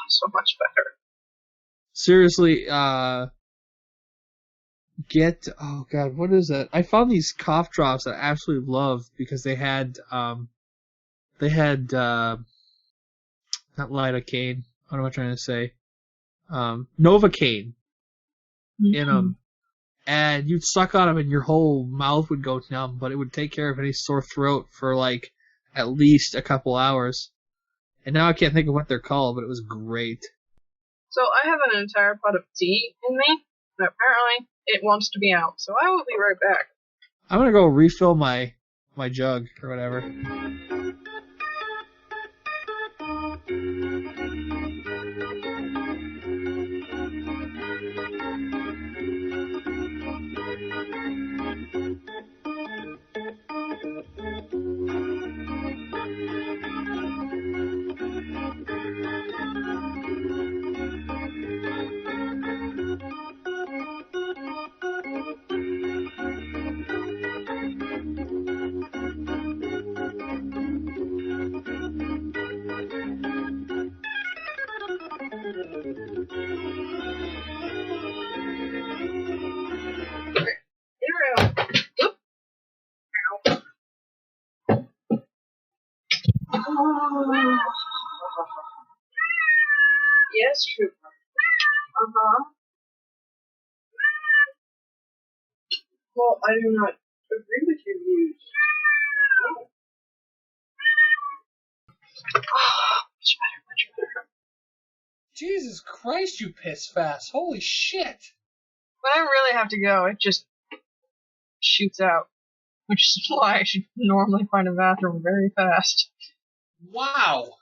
So much better. Seriously, oh god, what is that? I found these cough drops that I absolutely love because they had not lidocaine. What am I trying to say? Novocaine in them, and you'd suck on them and your whole mouth would go numb, but it would take care of any sore throat for at least a couple hours. And now I can't think of what they're called, but it was great. So I have an entire pot of tea in me, and apparently it wants to be out. So I will be right back. I'm gonna go refill my jug or whatever. Yes, trooper. Uh-huh. Well, I do not agree with your views. No. Much better. Jesus Christ, you piss fast. Holy shit. When I really have to go, it just shoots out. Which is why I should normally find a bathroom very fast. Wow.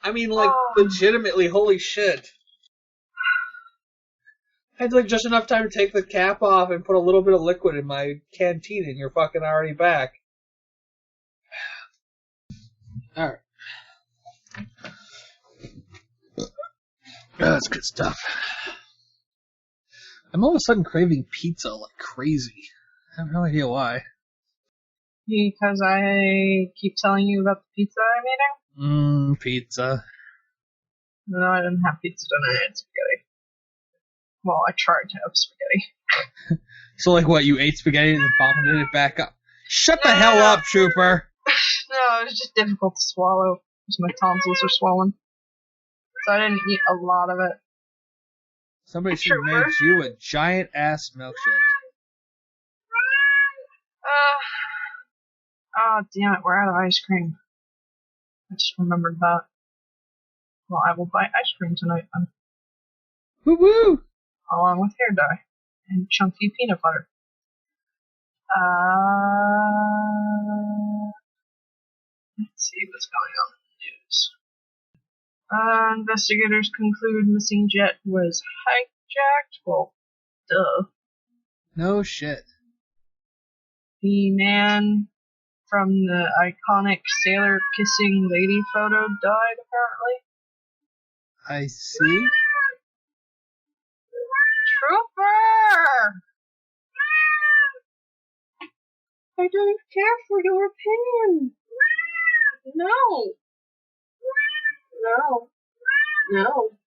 I mean, like, legitimately, holy shit. I had, like, just enough time to take the cap off and put a little bit of liquid in my canteen, and you're fucking already back. Alright. That's good stuff. I'm all of a sudden craving pizza like crazy. I have no idea why. Because I keep telling you about the pizza I'm eating? Pizza. No, I didn't have pizza tonight. I had spaghetti. Well, I tried to have spaghetti. So, like, what, you ate spaghetti and then vomited it back up? Shut the hell up, trooper! No, it was just difficult to swallow, because my tonsils are swollen. So I didn't eat a lot of it. Somebody should have made you a giant-ass milkshake. Damn it, we're out of ice cream. I just remembered that. Well, I will buy ice cream tonight then. Woo-woo! Along with hair dye and chunky peanut butter. Let's see what's going on in the news. Investigators conclude missing jet was hijacked. Well, duh. No shit. The man from the iconic sailor kissing lady photo died, apparently. I see. Trooper! I don't care for your opinion. No. No. No.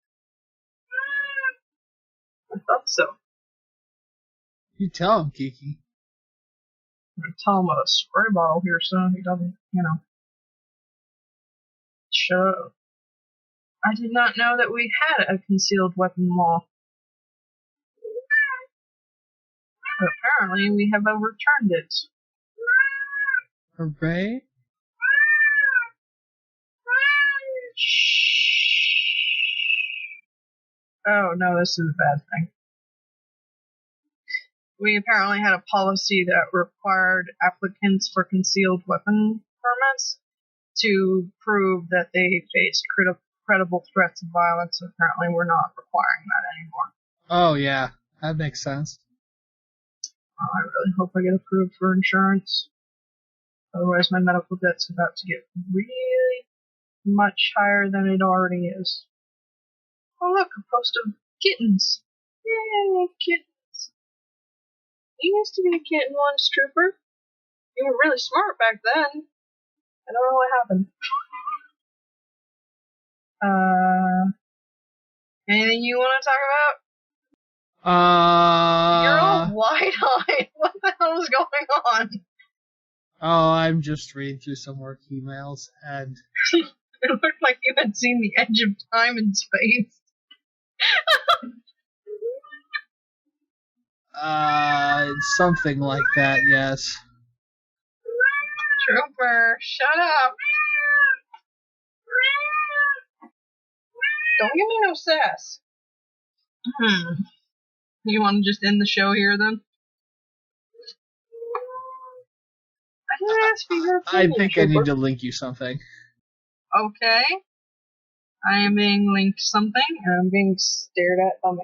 I thought so. You tell him, Kiki. I'm gonna tell him about a spray bottle here so he doesn't, shut up. I did not know that we had a concealed weapon law. But apparently we have overturned it. Hooray? Oh no, this is a bad thing. We apparently had a policy that required applicants for concealed weapon permits to prove that they faced credible threats of violence. Apparently we're not requiring that anymore. Oh yeah, that makes sense. I really hope I get approved for insurance. Otherwise my medical debt's about to get really much higher than it already is. Oh look, a post of kittens. Yay, kittens. You used to be a kitten once, Trooper. You were really smart back then. I don't know what happened. Anything you want to talk about? You're all wide-eyed. What the hell is going on? Oh, I'm just reading through some work emails, and it looked like you had seen the edge of time and space. Something like that, yes. Trooper, shut up. Don't give me no sass. You want to just end the show here then? I didn't ask for your I opinion, think I need Trooper. to link you something. Okay. I am being linked something, and I'm being stared at by my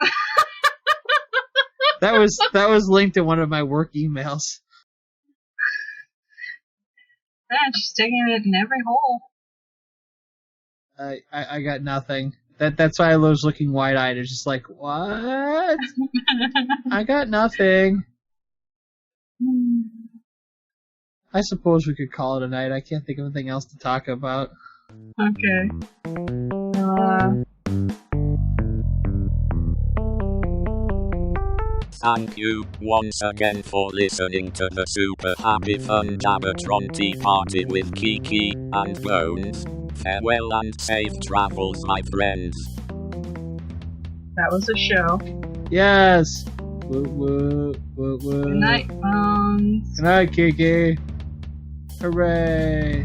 cat. That was linked to one of my work emails. And she's taking it in every hole. I got nothing. That's why I was looking wide-eyed. It's just like, what? I got nothing. I suppose we could call it a night. I can't think of anything else to talk about. Okay. Thank you once again for listening to the Super Happy Fun Gabatron Tea Party with Kiki and Bones. Farewell and safe travels, my friends. That was a show. Yes. Woo, woo, woo, woo. Good night, Bones. Good night, Kiki. Hooray.